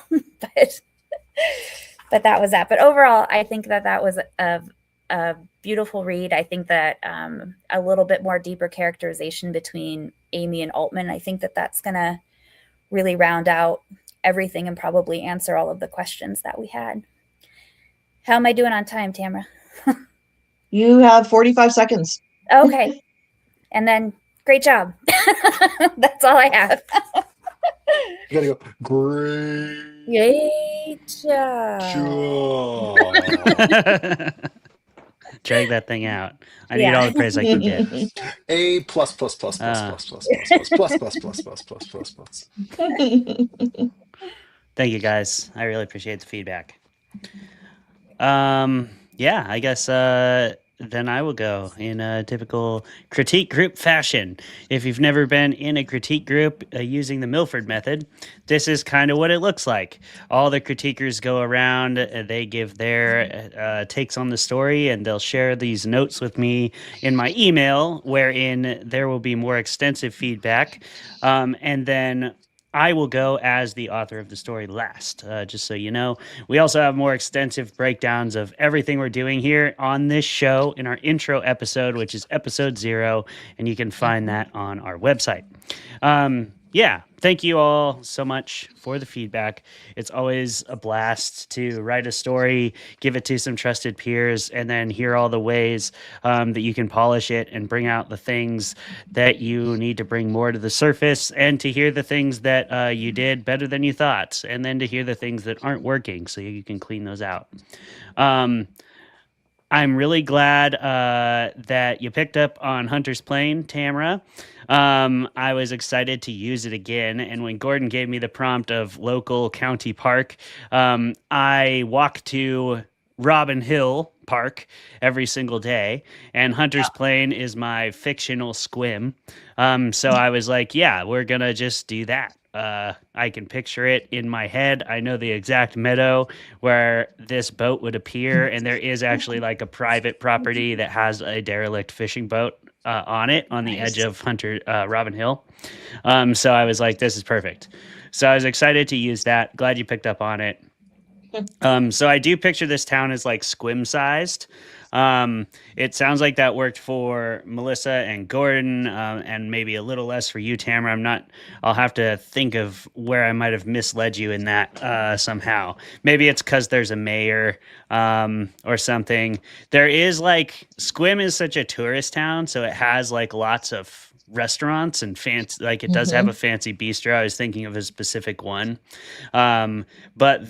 but that was that. But overall, I think that was a beautiful read. I think that a little bit more deeper characterization between Amy and Altman, I think that that's going to really round out everything and probably answer all of the questions that we had. How am I doing on time, Tamara? You have 45 seconds. Okay. And then great job. That's all I have. You gotta go, great job. Drag that thing out. I need all the praise I can get. A plus plus plus plus plus plus plus plus plus plus plus plus plus plus. Thank you, guys. I really appreciate the feedback. Yeah, I guess then I will go in a typical critique group fashion. If you've never been in a critique group using the Milford method, this is kind of what it looks like. All the critiquers go around, they give their takes on the story, and they'll share these notes with me in my email, wherein there will be more extensive feedback. And then I will go as the author of the story last, just so you know. We also have more extensive breakdowns of everything we're doing here on this show in our intro episode, which is episode 0, and you can find that on our website. Yeah, thank you all so much for the feedback. It's always a blast to write a story, give it to some trusted peers, and then hear all the ways that you can polish it and bring out the things that you need to bring more to the surface, and to hear the things that you did better than you thought, and then to hear the things that aren't working so you can clean those out. Um, I'm really glad that you picked up on Hunter's Plain, Tamara. I was excited to use it again. And when Gordon gave me the prompt of local county park, I walk to Robin Hill Park every single day. And Hunter's Plain is my fictional squim. So I was like, yeah, we're going to just do that. I can picture it in my head. I know the exact meadow where this boat would appear, and there is actually like a private property that has a derelict fishing boat on it on the edge Nice. of Robin Hill. So I was like, this is perfect. So I was excited to use that. Glad you picked up on it. So I do picture this town as like squim sized. It sounds like that worked for Melissa and Gordon, and maybe a little less for you, Tamara. I'll have to think of where I might have misled you in that somehow. Maybe it's because there's a mayor or something. There is like, Squim is such a tourist town, so it has like lots of restaurants and fancy, like it does have a fancy bistro. I was thinking of a specific one. But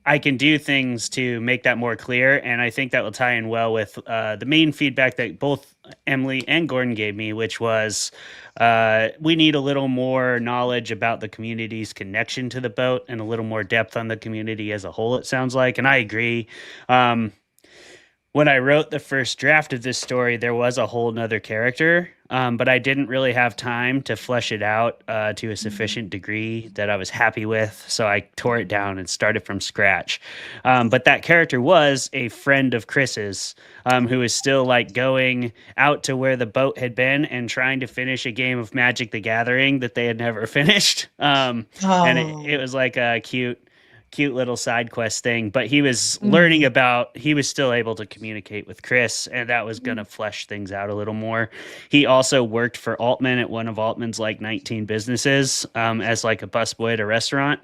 I can do things to make that more clear, and I think that will tie in well with the main feedback that both Emily and Gordon gave me, which was we need a little more knowledge about the community's connection to the boat and a little more depth on the community as a whole, it sounds like, and I agree. When I wrote the first draft of this story, there was a whole nother character, but I didn't really have time to flesh it out to a sufficient degree that I was happy with. So I tore it down and started from scratch. But that character was a friend of Chris's, who was still like going out to where the boat had been and trying to finish a game of Magic the Gathering that they had never finished. And it was like a cute little side quest thing, but he was learning about, he was still able to communicate with Chris, and that was going to flesh things out a little more. He also worked for Altman at one of Altman's like 19 businesses as like a busboy at a restaurant.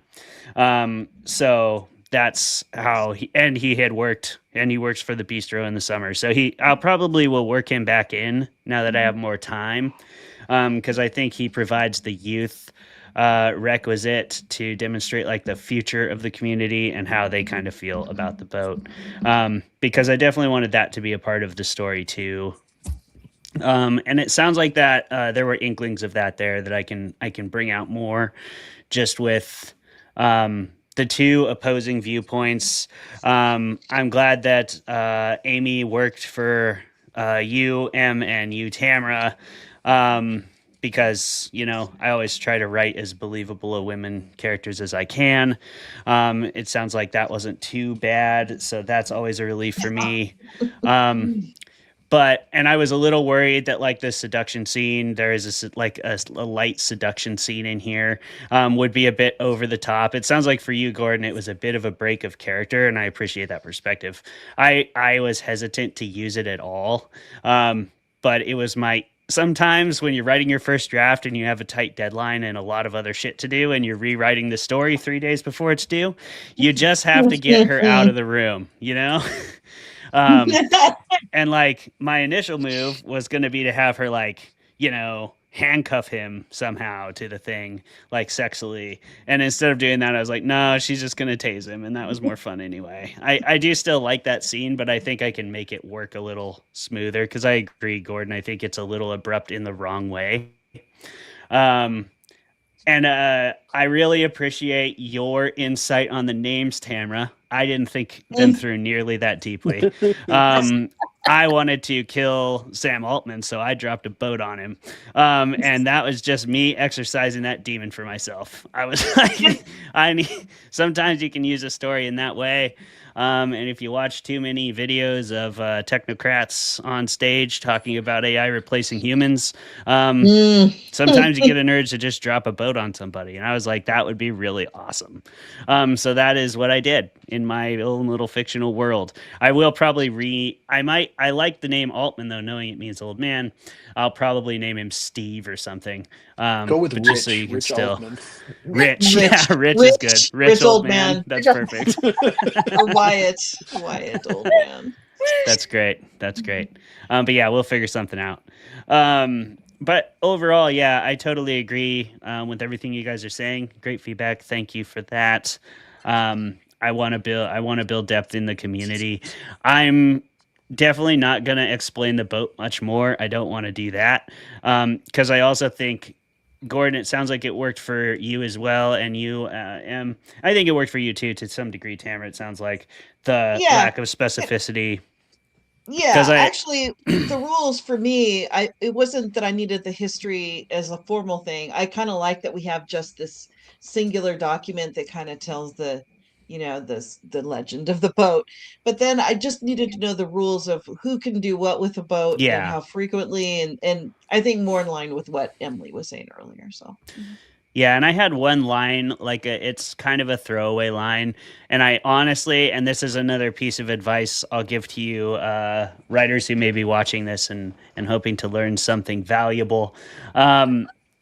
So that's how he had worked, and he works for the bistro in the summer. So I'll probably will work him back in now that I have more time. Because I think he provides the youth requisite to demonstrate like the future of the community and how they kind of feel about the boat. Because I definitely wanted that to be a part of the story too. And it sounds like that there were inklings of that there that I can bring out more, just with the two opposing viewpoints. I'm glad that Amy worked for you, Em, and you, Tamara. Because, I always try to write as believable a women characters as I can. It sounds like that wasn't too bad, so that's always a relief for me. And I was a little worried that like the seduction scene, there is a light seduction scene in here, would be a bit over the top. It sounds like for you, Gordon, it was a bit of a break of character, and I appreciate that perspective. I was hesitant to use it at all, but it was sometimes when you're writing your first draft and you have a tight deadline and a lot of other shit to do, and you're rewriting the story 3 days before it's due, you just have to get her out of the room, and like my initial move was going to be to have her like, handcuff him somehow to the thing, like sexily. And instead of doing that, I was like, no, she's just going to tase him. And that was more fun anyway. I do still like that scene, but I think I can make it work a little smoother, because I agree, Gordon. I think it's a little abrupt in the wrong way. And I really appreciate your insight on the names, Tamara. I didn't think them through nearly that deeply. I wanted to kill Sam Altman, so I dropped a boat on him. And that was just me exercising that demon for myself. I was like, sometimes you can use a story in that way. And if you watch too many videos of technocrats on stage talking about AI replacing humans, Mm. sometimes you get an urge to just drop a boat on somebody. And I was like, that would be really awesome. So that is what I did in my own little fictional world. I will probably I like the name Altman, though, knowing it means old man. I'll probably name him Steve or something. Go with But just so you Rich, can Rich still. Altman. Rich. Rich, Yeah, Rich is good. Rich old man. man. That's perfect. Or Wyatt, old man. That's great. That's great. But yeah, we'll figure something out. But overall, yeah, I totally agree with everything you guys are saying. Great feedback. Thank you for that. I want to build depth in the community. I'm definitely not going to explain the boat much more. I don't want to do that because I also think, Gordon, it sounds like it worked for you as well, and you, I think it worked for you too to some degree, Tamara. It sounds like the Yeah. lack of specificity. Yeah, I actually, the rules for me, it wasn't that I needed the history as a formal thing. I kind of like that we have just this singular document that kind of tells the legend of the boat. But then I just needed to know the rules of who can do what with a boat and Yeah. how frequently, and I think more in line with what Emily was saying earlier. So Yeah, and I had one line, like it's kind of a throwaway line, and I honestly, and this is another piece of advice I'll give to you, writers who may be watching this and hoping to learn something valuable.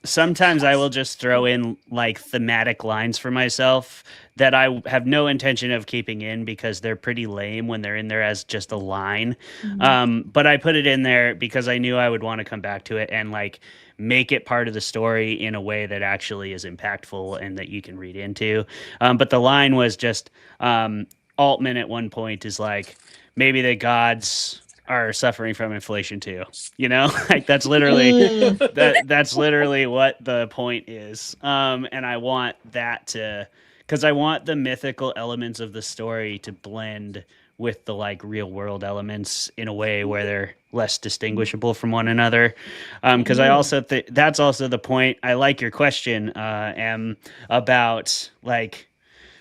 Sometimes I will just throw in like thematic lines for myself that I have no intention of keeping in because they're pretty lame when they're in there as just a line. But I put it in there because I knew I would want to come back to it and like make it part of the story in a way that actually is impactful and that you can read into. But the line was just Altman at one point is like, maybe the gods are suffering from inflation too. You know, like that's literally that's literally what the point is. And I want that to, because I want the mythical elements of the story to blend with the like real world elements in a way where they're less distinguishable from one another. Because I also think that's also the point. I like your question, Em, about like,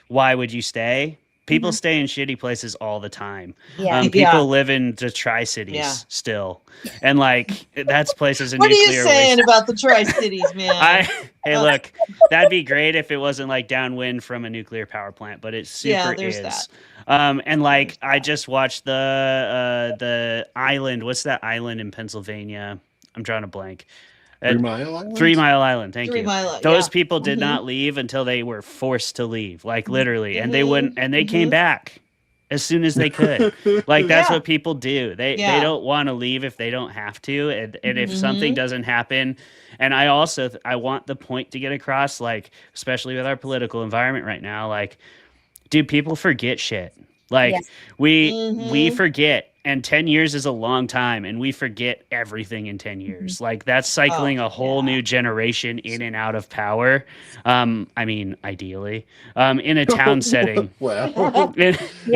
why would you stay? People stay in shitty places all the time. Yeah. People Yeah. live in the Tri-Cities Yeah. still. And like, that's places in what are you nuclear saying waste. about the Tri-Cities, man? Hey, look, that'd be great if it wasn't like downwind from a nuclear power plant, but it super there's is. that. And like, I just watched the island. What's that island in Pennsylvania? I'm drawing a blank. 3 Mile Island? 3 Mile Island. Thank 3 you. Mile, Those yeah. people did Mhm. not leave until they were forced to leave, like literally, and they Mhm, wouldn't, and they came mhm. back as soon as they could. Like that's Yeah. what people do. They Yeah. don't want to leave if they don't have to, and if something Mhm. doesn't happen, and I also I want the point to get across, like especially with our political environment right now, like dude, people forget shit. Like Yes. we Mhm. forget, and 10 years is a long time, and we forget everything in 10 years. Like that's cycling a whole yeah. new generation in and out of power. I mean, ideally, in a town setting. Wow. In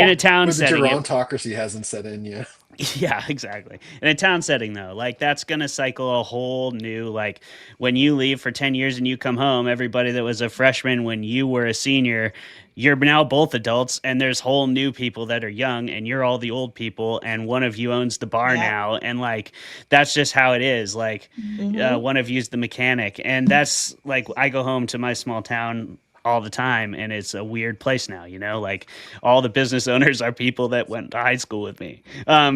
a town Where the setting, gerontocracy hasn't set in yet. yeah, exactly. In a town setting, though, like that's gonna cycle a whole new like when you leave for 10 years and you come home, everybody that was a freshman when you were a senior, you're now both adults, and there's whole new people that are young, and you're all the old people, and one of you owns the bar Yeah. now, and like that's just how it is. Like Mhm. one of you's the mechanic, and that's like I go home to my small town all the time, and it's a weird place now, you know, like all the business owners are people that went to high school with me.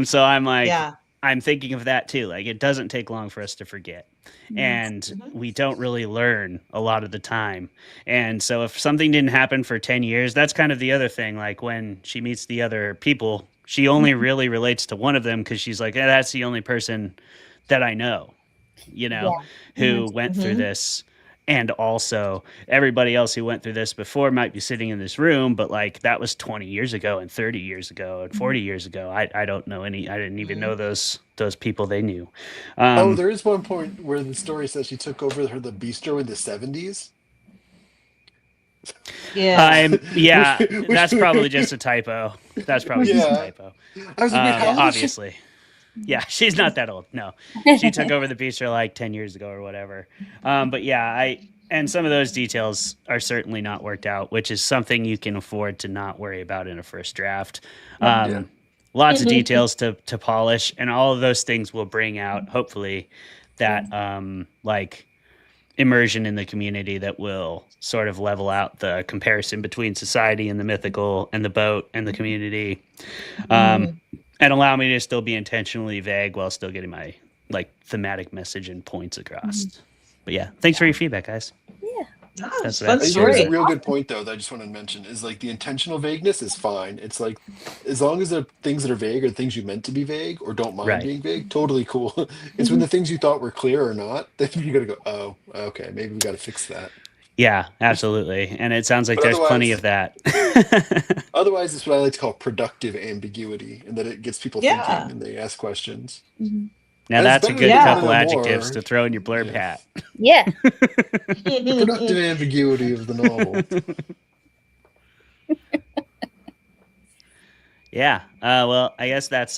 So I'm like, Yeah. I'm thinking of that too. Like it doesn't take long for us to forget. And Mhm. we don't really learn a lot of the time. And so if something didn't happen for 10 years, that's kind of the other thing. Like when she meets the other people, she only really relates to one of them because she's like, that's the only person that I know, you know, who went through Mhm. this. And also, everybody else who went through this before might be sitting in this room, but like that was 20 years ago and 30 years ago and 40 years ago. I don't know any, I didn't even know those people they knew. Oh, there is one point where the story says she took over the bistro in the 70s. Yeah. Yeah, Which- that's probably just a typo. That's probably just a Yeah. typo. I was like, wait, how old is she? Obviously. Yeah, she's not that old. No, she took over the bistro like 10 years ago or whatever. But yeah, and some of those details are certainly not worked out, which is something you can afford to not worry about in a first draft. Yeah. Lots of details to polish, and all of those things will bring out, hopefully, that like immersion in the community that will sort of level out the comparison between society and the mythical and the boat and the community, and allow me to still be intentionally vague while still getting my like thematic message and points across. But yeah, thanks for your feedback, guys. That That's was what I fun have I to think there's a story. say. real good point though that I just want to mention is like the intentional vagueness is fine. It's like as long as the things that are vague are things you meant to be vague or don't mind Right. being vague, totally cool. It's when the things you thought were clear or not, then you gotta go, oh, okay, maybe we gotta fix that. Yeah, absolutely. And it sounds like But there's plenty of otherwise, that. otherwise it's what I like to call productive ambiguity, and that it gets people Yeah. thinking and they ask questions. Now And it's that's a better if good you want Yeah. to couple know adjectives more. to throw in your blurb Yeah. hat. Yeah. The productive ambiguity of the novel. Yeah. Well, I guess that's.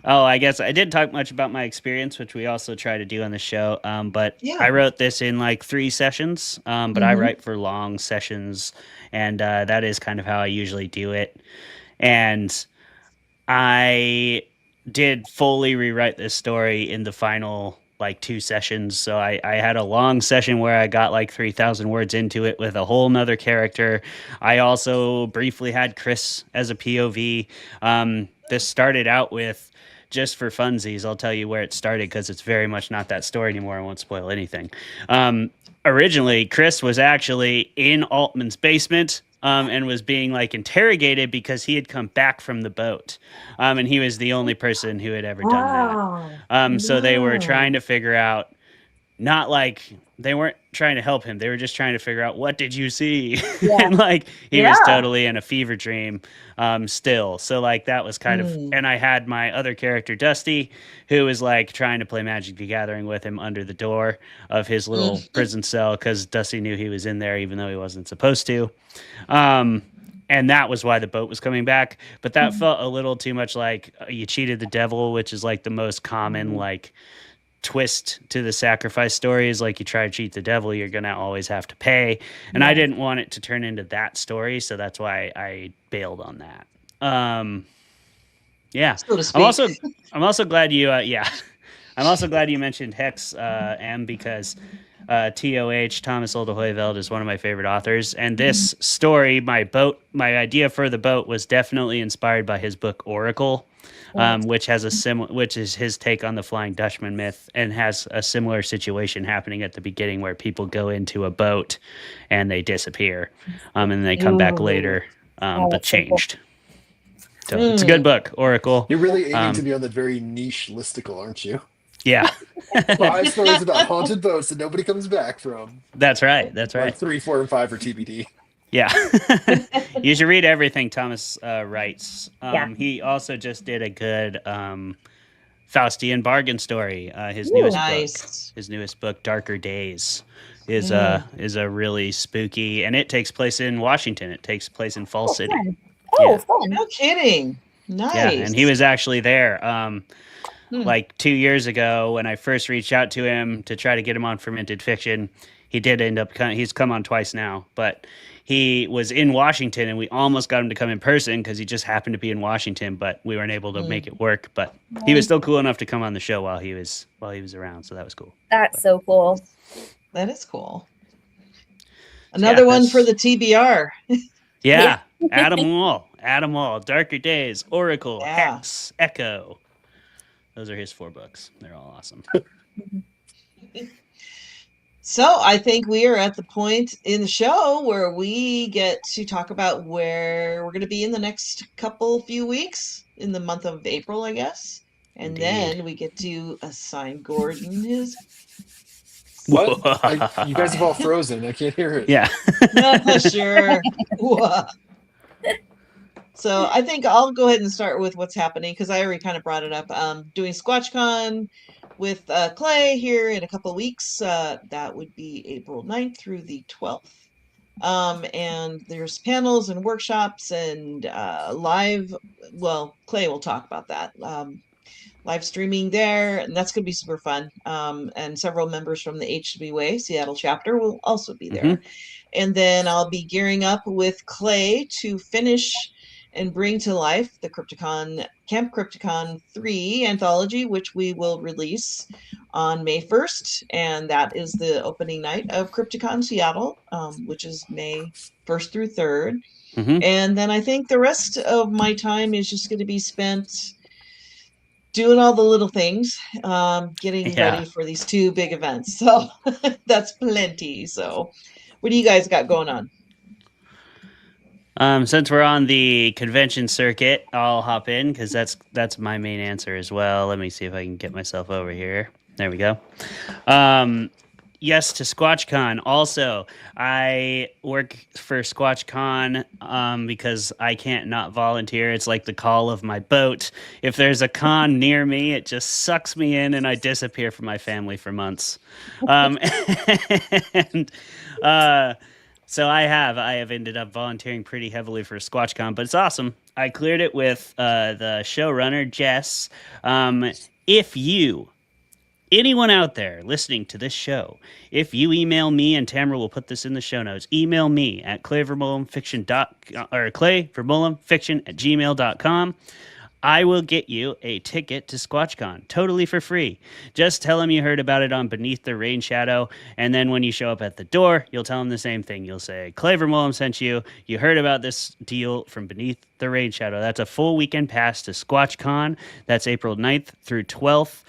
Oh, I guess I didn't talk much about my experience, which we also try to do on the show. But Yeah. I wrote this in like 3 sessions. But I write for long sessions, and that is kind of how I usually do it. And I did fully rewrite this story in the final like 2 sessions. So I had a long session where I got like 3,000 words into it with a whole nother character. I also briefly had Chris as a POV. This started out with just for funsies. I'll tell you where it started because it's very much not that story anymore. I won't spoil anything. Originally, Chris was actually in Altman's basement and was being like interrogated because he had come back from the boat. And he was the only person who had ever done that. So they were trying to figure out, not like they weren't trying to help him. They were just trying to figure out, what did you see? Yeah. And like he was Yeah. totally in a fever dream still. So like that was kind of, and I had my other character Dusty, who was like trying to play Magic the Gathering with him under the door of his little prison cell because Dusty knew he was in there even though he wasn't supposed to. And that was why the boat was coming back. But that felt a little too much like you cheated the devil, which is like the most common like twist to the sacrifice story is like you try to cheat the devil, you're gonna always have to pay. And I didn't want it to turn into that story, so that's why I bailed on that. Yeah, So to speak. I'm also glad you I'm also glad you mentioned Hex M because TOH Thomas Oldehoyveld is one of my favorite authors, and this story, my idea for the boat was definitely inspired by his book Oracle, which has which is his take on the Flying Dutchman myth, and has a similar situation happening at the beginning where people go into a boat and they disappear, and then they come back later, but that's so cool. changed. So it's a good book, Oracle. You're really aiming to be on that very niche listicle, aren't you? Yeah, 5 stories about haunted boats that nobody comes back from. that's right. That's right. Like 3, 4, and 5 are TBD. Yeah. You should read everything Thomas writes. Yeah. He also just did a good Faustian bargain story. His Nice. newest book, Darker Days, is a really spooky, and it takes place in Washington. It takes place in Fall City. Fun. Oh, Yeah. fun. No kidding. Nice. Yeah, and he was actually there. Like 2 years ago when I first reached out to him to try to get him on Fermented Fiction. He did end up he's come on twice now, but he was in Washington and we almost got him to come in person because he just happened to be in Washington, but we weren't able to make it work. But he was still cool enough to come on the show while he was around, so that was cool. That's so cool. That is cool. Another one for the TBR. Yeah, Adam Wall, Darker Days, Oracle, Yeah. Hex, Echo. Those are his 4 books. They're all awesome. So I think we are at the point in the show where we get to talk about where we're going to be in the next few weeks in the month of April, I guess. And then we get to assign Gordon his. What? You guys have all frozen. I can't hear it. Yeah. Sure. So I think I'll go ahead and start with what's happening because I already kind of brought it up. Doing SquatchCon with Clay here in a couple of weeks. That would be April 9th through the 12th. And there's panels and workshops and live. Well, Clay will talk about that. live streaming there, and that's going to be super fun. And several members from the HWA Seattle chapter will also be there. And then I'll be gearing up with Clay to finish and bring to life the Camp Crypticon 3 anthology, which we will release on May 1st. And that is the opening night of Crypticon Seattle, which is May 1st through 3rd. And then I think the rest of my time is just going to be spent doing all the little things, getting ready for these 2 big events. So that's plenty. So what do you guys got going on? Since we're on the convention circuit, I'll hop in because that's my main answer as well. Let me see if I can get myself over here. There we go. Yes to SquatchCon. Also, I work for SquatchCon because I can't not volunteer. It's like the call of my boat. If there's a con near me, it just sucks me in and I disappear from my family for months. And so I have ended up volunteering pretty heavily for SquatchCon, but it's awesome. I cleared it with the showrunner, Jess. If anyone out there listening to this show, if you email me, and Tamara will put this in the show notes, email me at clayvermulmfiction@gmail.com. I will get you a ticket to SquatchCon totally for free. Just tell them you heard about it on Beneath the Rain Shadow, and then when you show up at the door, you'll tell them the same thing. You'll say, Clay Vermulm sent you. You heard about this deal from Beneath the Rain Shadow. That's a full weekend pass to SquatchCon. That's April 9th through 12th.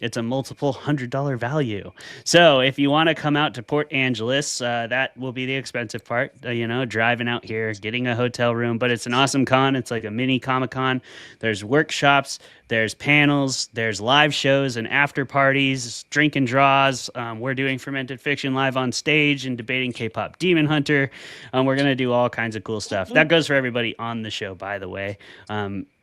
It's a multiple $100 value. So if you want to come out to Port Angeles, that will be the expensive part, driving out here, getting a hotel room. But it's an awesome con. It's like a mini Comic-Con. There's workshops, there's panels, there's live shows and after parties, drink and draws. We're doing Fermented Fiction live on stage and debating K-pop Demon Hunter. We're going to do all kinds of cool stuff. That goes for everybody on the show, by the way.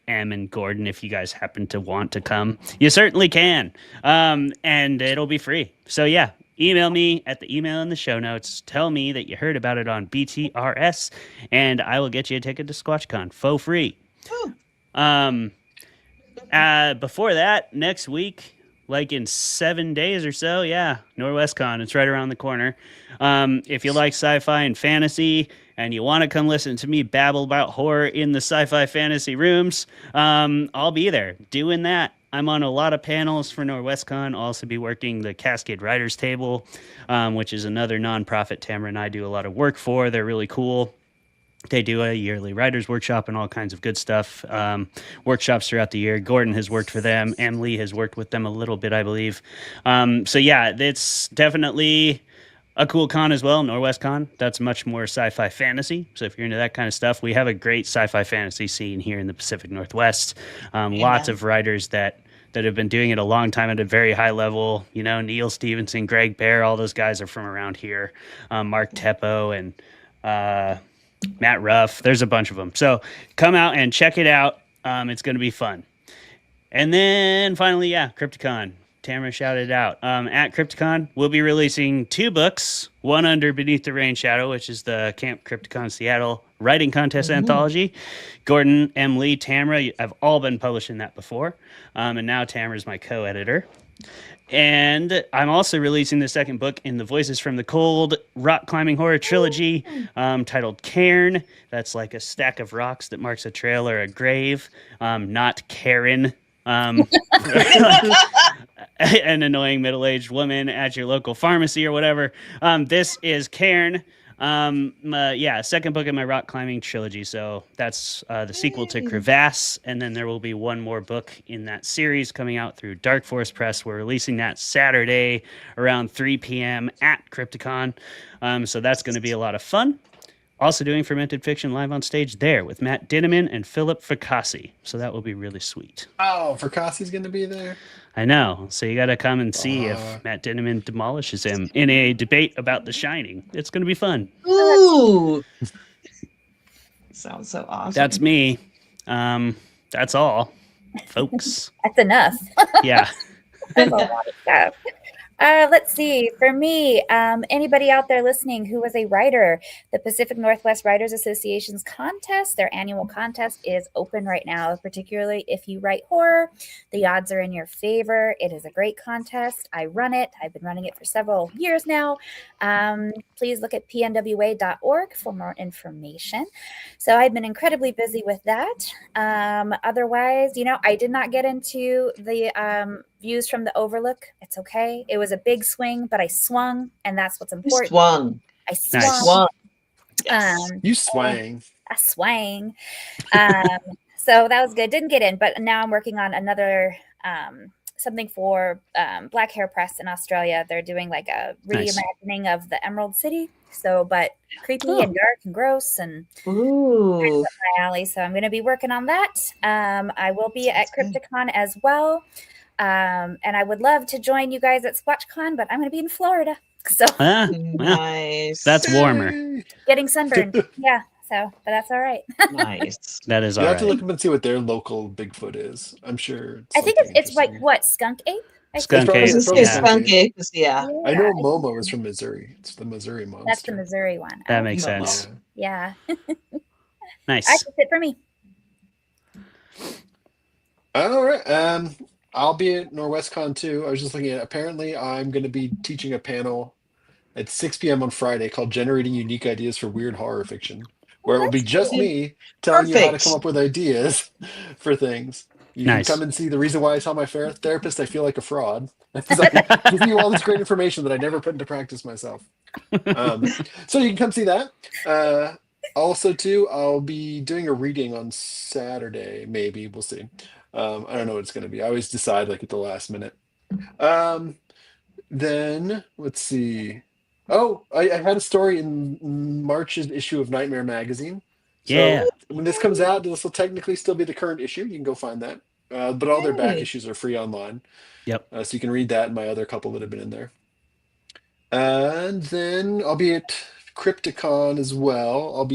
Em and Gordon, if you guys happen to want to come, you certainly can. And it'll be free. So yeah, email me at the email in the show notes. Tell me that you heard about it on BTRS, and I will get you a ticket to SquatchCon for free. Before that, next week, like in 7 days or so, NorwestCon. It's right around the corner. If you like sci-fi and fantasy, and you want to come listen to me babble about horror in the sci-fi fantasy rooms, I'll be there doing that. I'm on a lot of panels for NorwestCon. I'll also be working the Cascade Writers Table, which is another nonprofit Tamara and I do a lot of work for. They're really cool. They do a yearly writers workshop and all kinds of good stuff. Workshops throughout the year. Gordon has worked for them. Emily has worked with them a little bit, I believe. So yeah, it's definitely a cool con as well, NorwestCon. That's much more sci-fi fantasy. So if you're into that kind of stuff, we have a great sci-fi fantasy scene here in the Pacific Northwest. Lots of writers that have been doing it a long time at a very high level. Neil Stevenson, Greg Bear, all those guys are from around here. Mark Teppo and Matt Ruff. There's a bunch of them. So come out and check it out. It's going to be fun. And then finally, Crypticon. Tamara shouted it out. At Crypticon, we'll be releasing 2 books, one under Beneath the Rain Shadow, which is the Camp Crypticon Seattle Writing Contest Anthology. Gordon, Emily, Tamara have all been publishing that before. And now Tamara's my co-editor. And I'm also releasing the second book in the Voices from the Cold rock climbing horror trilogy titled Cairn. That's like a stack of rocks that marks a trail or a grave, not Karen. An annoying middle-aged woman at your local pharmacy or whatever. This is Cairn. Second book in my rock climbing trilogy. So that's the sequel to Crevasse. And then there will be one more book in that series coming out through Dark Force Press. We're releasing that Saturday around 3 p.m. at Crypticon. So that's going to be a lot of fun. Also doing Fermented Fiction live on stage there with Matt Dinneman and Philip Fracassi. So that will be really sweet. Oh, Fracassi's going to be there? I know. So you got to come and see if Matt Dinneman demolishes him in a debate about The Shining. It's going to be fun. Ooh. Sounds so awesome. That's me. That's all, folks. That's enough. Yeah. That's a lot of stuff. Let's see. For me, anybody out there listening who was a writer, the Pacific Northwest Writers Association's contest, their annual contest, is open right now. Particularly if you write horror, the odds are in your favor. It is a great contest. I run it. I've been running it for several years now. Please look at pnwa.org for more information. So I've been incredibly busy with that. Otherwise, I did not get into the views from the overlook. It's okay. It was a big swing, but I swung, and that's what's important. Swung. I swung. Nice. Swung. Yes. You swang. I swang. So that was good. Didn't get in, but now I'm working on another something for Black Hair Press in Australia. They're doing like a reimagining of the Emerald City. So, but creepy and dark and gross and Ooh. my alley. So I'm going to be working on that. I will be at Crypticon as well. And I would love to join you guys at SquatchCon, but I'm going to be in Florida. So Nice. That's warmer. getting sunburned. Yeah. So, but that's all right. Nice. That is You all have to right. look up and see what their local Bigfoot is. I'm sure. I think something it's like interesting. what, skunk ape? I think. Skunk I ape. was gonna say Yeah. skunk ape. Yeah. I know Yeah, Momo is from Missouri. It's the Missouri monster. that's the Missouri one. That Oh, makes Momo. sense. yeah. Nice. That's it for me. All right. I'll be at NorwestCon too. I was just looking at. Apparently, I'm going to be teaching a panel at 6 p.m. on Friday called "Generating Unique Ideas for Weird Horror Fiction," where it will be that's just cool. me telling you how to Perfect. come up with ideas for things. You Nice. can come and see the reason why I tell my therapist I feel like a fraud. Because I give you all this great information that I never put into practice myself. So you can come see that. Also, too, I'll be doing a reading on Saturday. Maybe we'll see. I don't know what it's going to be. I always decide like at the last minute. Then let's see. Oh, I had a story in March's issue of Nightmare Magazine. So Yeah. when this comes out, this will technically still be the current issue. You can go find that. But all their back Yay. issues are free online. Yep. So you can read that and my other couple that have been in there. And then I'll be at Crypticon as well.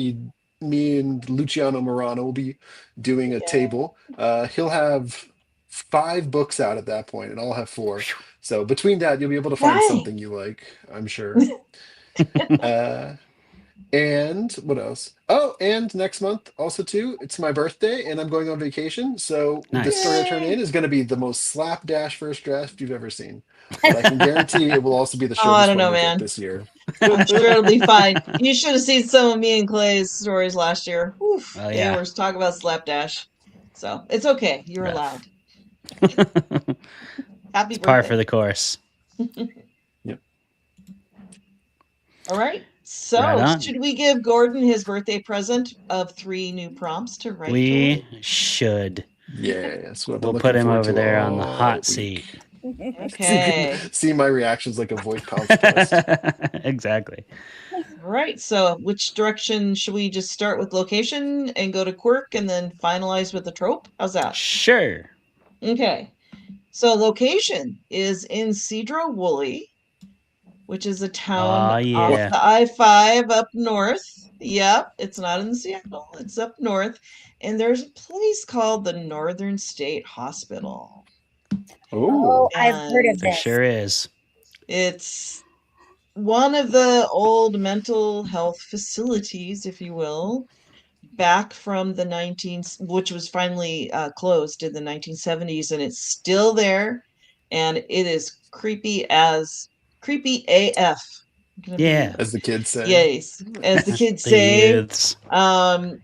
Me and Luciano Morano will be doing a table. He'll have 5 books out at that point, and I'll have 4. So between that, you'll be able to find Right. something you like, I'm sure. And what else? Oh, and next month also too, it's my birthday and I'm going on vacation. So the Nice. story I turn in is going to be the most slapdash first draft you've ever seen. But I can guarantee it will also be the Oh, I shortest don't one know, we get man. this year. I'm sure it'll be fine. You should have seen some of me and Clay's stories last year. Oof, Oh, They yeah. were talking about slapdash. So it's okay. You're Rough. allowed. Happy Par birthday. for the course. Yep. All right. So Right on. should we give Gordon his birthday present of 3 new prompts to write? We should. Yes. What I've been We'll looking put him forward over to there on the all hot week. seat. So you Okay. can see my reactions like a voice conf test. Exactly. All right. So which direction should we just start with location and go to quirk and then finalize with the trope? How's that? Sure. Okay. So location is in Cedro Woolley, which is a town Aw, yeah. off the I-5 up north. Yep, it's not in Seattle. It's up north. And there's a place called the Northern State Hospital. Oh, I've heard of There this. sure is. It's one of the old mental health facilities, if you will, back from the which was finally closed in the 1970s, and it's still there, and it is creepy AF. Gonna be- Yeah. as the kids say. Yes, as the kids The say. youths.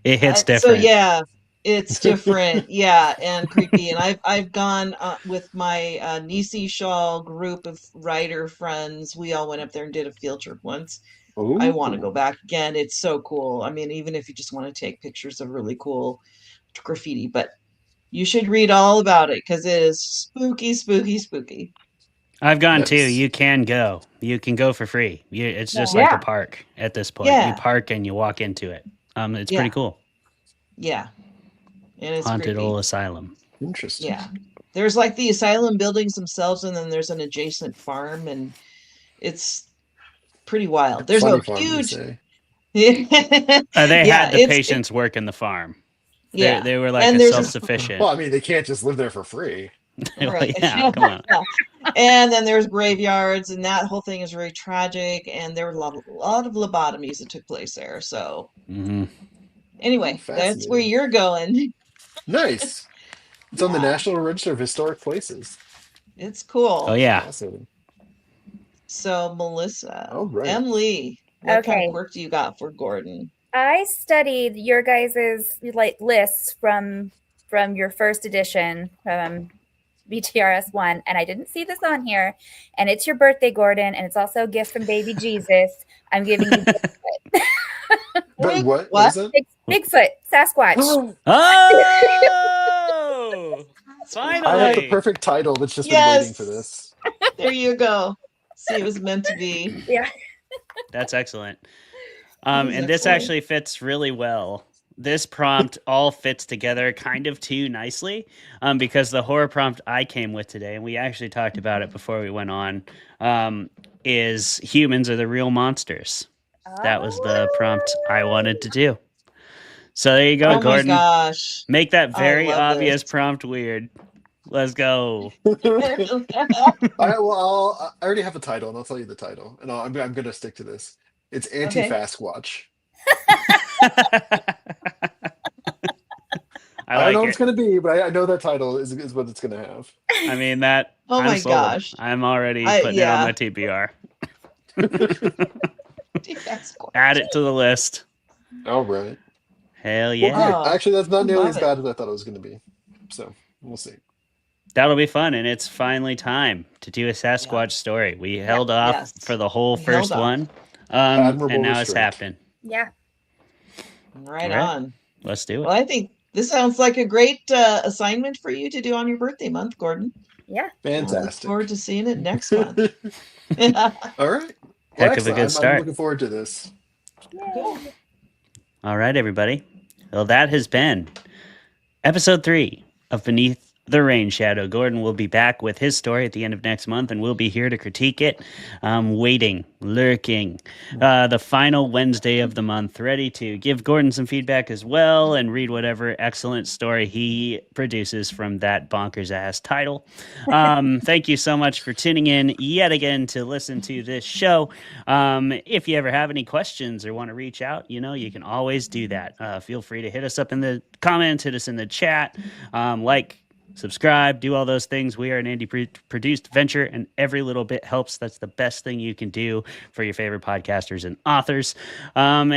It hits So different. yeah, it's different. Yeah, and creepy. And I've gone with my Nisi Shawl group of writer friends. We all went up there and did a field trip once. I want to go back again. It's so cool. I mean, even if you just want to take pictures of really cool graffiti, but you should read all about it because it is spooky, spooky, spooky. I've gone too. Nice. You can go. You can go for free. It's just Yeah. like a park at this point. Yeah. You park and you walk into it. It's Yeah. pretty cool. Yeah, and it's Haunted creepy. old asylum. Interesting. Yeah, there's like the asylum buildings themselves, and then there's an adjacent farm, and it's pretty wild. There's Funny a farm, you huge. say. They Yeah, had the patients work in the farm. Yeah, They were like and a there's a- self-sufficient. Well, I mean, they can't just live there for free. Well, Right. yeah, come on. And then there's graveyards, and that whole thing is very tragic. And there were a lot of lobotomies that took place there. So Hmm. Oh, anyway, that's where fascinating. you're going. Nice. It's on the Yeah, National Register of Historic Places. it's Oh cool. yeah. Fascinating. So Melissa, All right. Emily, what kind of Okay. quirk do you got for Gordon? I studied your guys's like lists from your first edition, BTRS one, and I didn't see this on here. And it's your birthday, Gordon, and it's also a gift from baby Jesus. I'm giving you But Wait, what what? is it? Bigfoot, Sasquatch. Oh, I have the finally. perfect title that's just been waiting for Yes, this. there you go. See, it was meant to be. Yeah. That's excellent. That is And this excellent. actually fits really well. This prompt all fits together kind of too nicely, because the horror prompt I came with today, and we actually talked about it before we went on, is humans are the real monsters. That was the prompt I wanted to do. So there you go, Oh my Gordon. gosh, Make that I very love obvious this. prompt weird. Let's go. I already have a title, and I'll tell you the title, and I'm going to stick to this. It's Okay. Anti-Fasquatch. I I don't know like what it. it's going to be, but I know that title is what it's going to have. I mean that. Oh I'm my sold. gosh. I'm already putting it on Yeah. my TBR. That's cool. Add it to the list. All right. Hell Well, yeah. great. Oh, Actually, that's I not nearly love as it. bad as I thought it was going to be. So we'll see. That'll be fun, and it's finally time to do a Sasquatch story. We held off Yes. for the whole We held first off. one, Admirable and now it's restraint. happening. Yeah. Right All right. on. Let's do Well, it. I think this sounds like a great assignment for you to do on your birthday month, Gordon. Yeah. I look Fantastic. forward to seeing it next month. All right. Well, Heck of a excellent. good I'm start. looking forward to this. Cool. All right, everybody. Well, that has been episode 3 of Beneath the Rain Shadow. Gordon will be back with his story at the end of next month, and we'll be here to critique it. Waiting, lurking, the final Wednesday of the month, ready to give Gordon some feedback as well and read whatever excellent story he produces from that bonkers ass title. Thank you so much for tuning in yet again to listen to this show. If you ever have any questions or want to reach out, you can always do that. Feel free to hit us up in the comments, hit us in the chat, subscribe, do all those things. We are an indie produced venture, and every little bit helps. That's the best thing you can do for your favorite podcasters and authors. And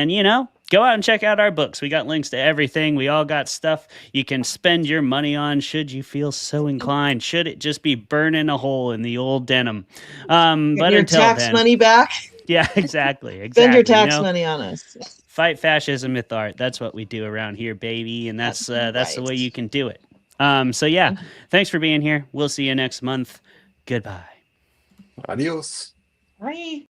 go out and check out our books. We got links to everything. We all got stuff you can spend your money on should you feel so inclined. Should it just be burning a hole in the old denim. But Get your until tax then, money back. yeah, exactly. Spend your tax money on us. Fight fascism with art. That's what we do around here, baby, and that's the right. way you can do it. So yeah, thanks for being here. We'll see you next month. Goodbye. Adios. Bye.